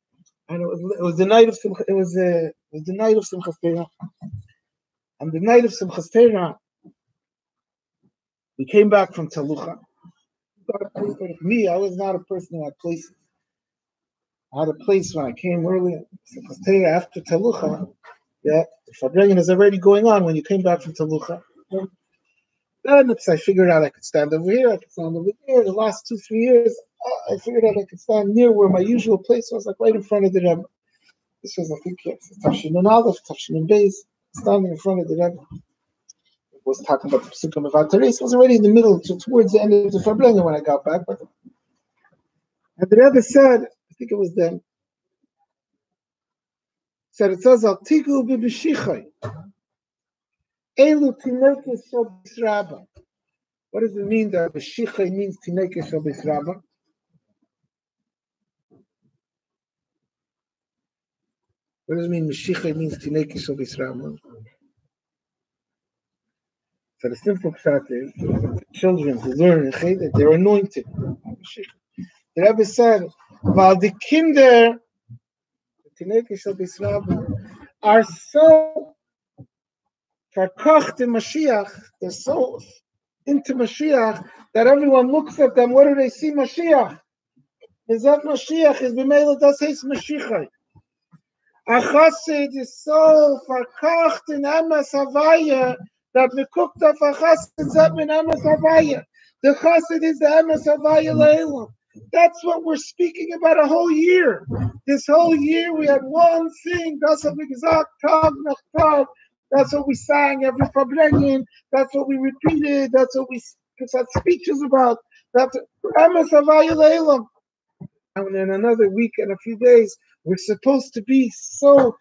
and it was the night of Simchas. It was the night of Simchas Torah. And the night of Simchas Torah, we came back from Talucha. Me, I was not a person who had places. I had a place when I came early. Simchas Torah after Talucha. Yeah, Farbrengen is already going on when you came back from Talucha. Then I figured out I could stand over here, I could stand over here. The last 2-3 years, I figured out I could stand near where my usual place was, like right in front of the Rebbe. This was, I think, Tafshin and Aleph, Tafshin and Beis, standing in front of the Rebbe. It was talking about the Pesukah of Ataris. It was already in the middle, towards the end of the Farbrengen when I got back. And the Rebbe said, I think it was then, said it says, Al Tigu b'B'shichai, Elu Tinekes Shel B'Sraba. What does it mean that B'Shichai means Tinekes Shel B'Sraba? What does it mean Mashiach means Tinekes Shel B'Sraba? So the simple pshat is children who learn in Cheder, they're anointed. The Rebbe said, while the kinder, the Tinekes Shel B'Sraba, are so verkocht in Mashiach, they're so into Mashiach that everyone looks at them. What do they see? Mashiach. Is that Mashiach? Is b'meila das heißt Mashiach. A chassid is so verkocht in Emes Havaya that we cooked off a chassid zeb in Emes Havaya. The chassid is the Emes Havaya Leilam. That's what we're speaking about a whole year. This whole year we had one thing. That's what we gesagt, Tag nach Tag. That's what we sang every Farbrengen. That's what we repeated. That's what we had speeches about. That's Emes Havaya Leilam. And in another week and a few days, we're supposed to be so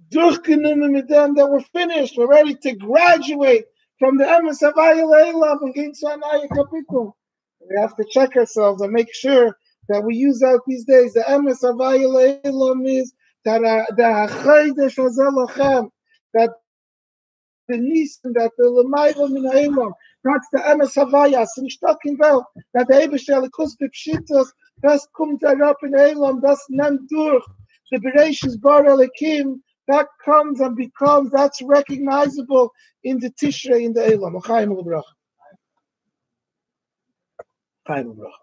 durchgenommen with them that we're finished. We're ready to graduate from the Emes Havaya Leilam and get to another kapitel. We have to check ourselves and make sure that we use out these days. The Emes Havaya Leilam is that the Chodesh Hazeh Lachem, that the Nisan, that the L'mayla Min Ha'elam, that's the Emes Havaya. So nicht talking about that the Eibishter Likus B'Pshitos, das kommt up in Elam, das nimmt durch the Bereshis Bar Elikim, that comes and becomes, that's recognizable in the Tishrei, in the Elam. L'chaim L'brach. L'chaim L'brach.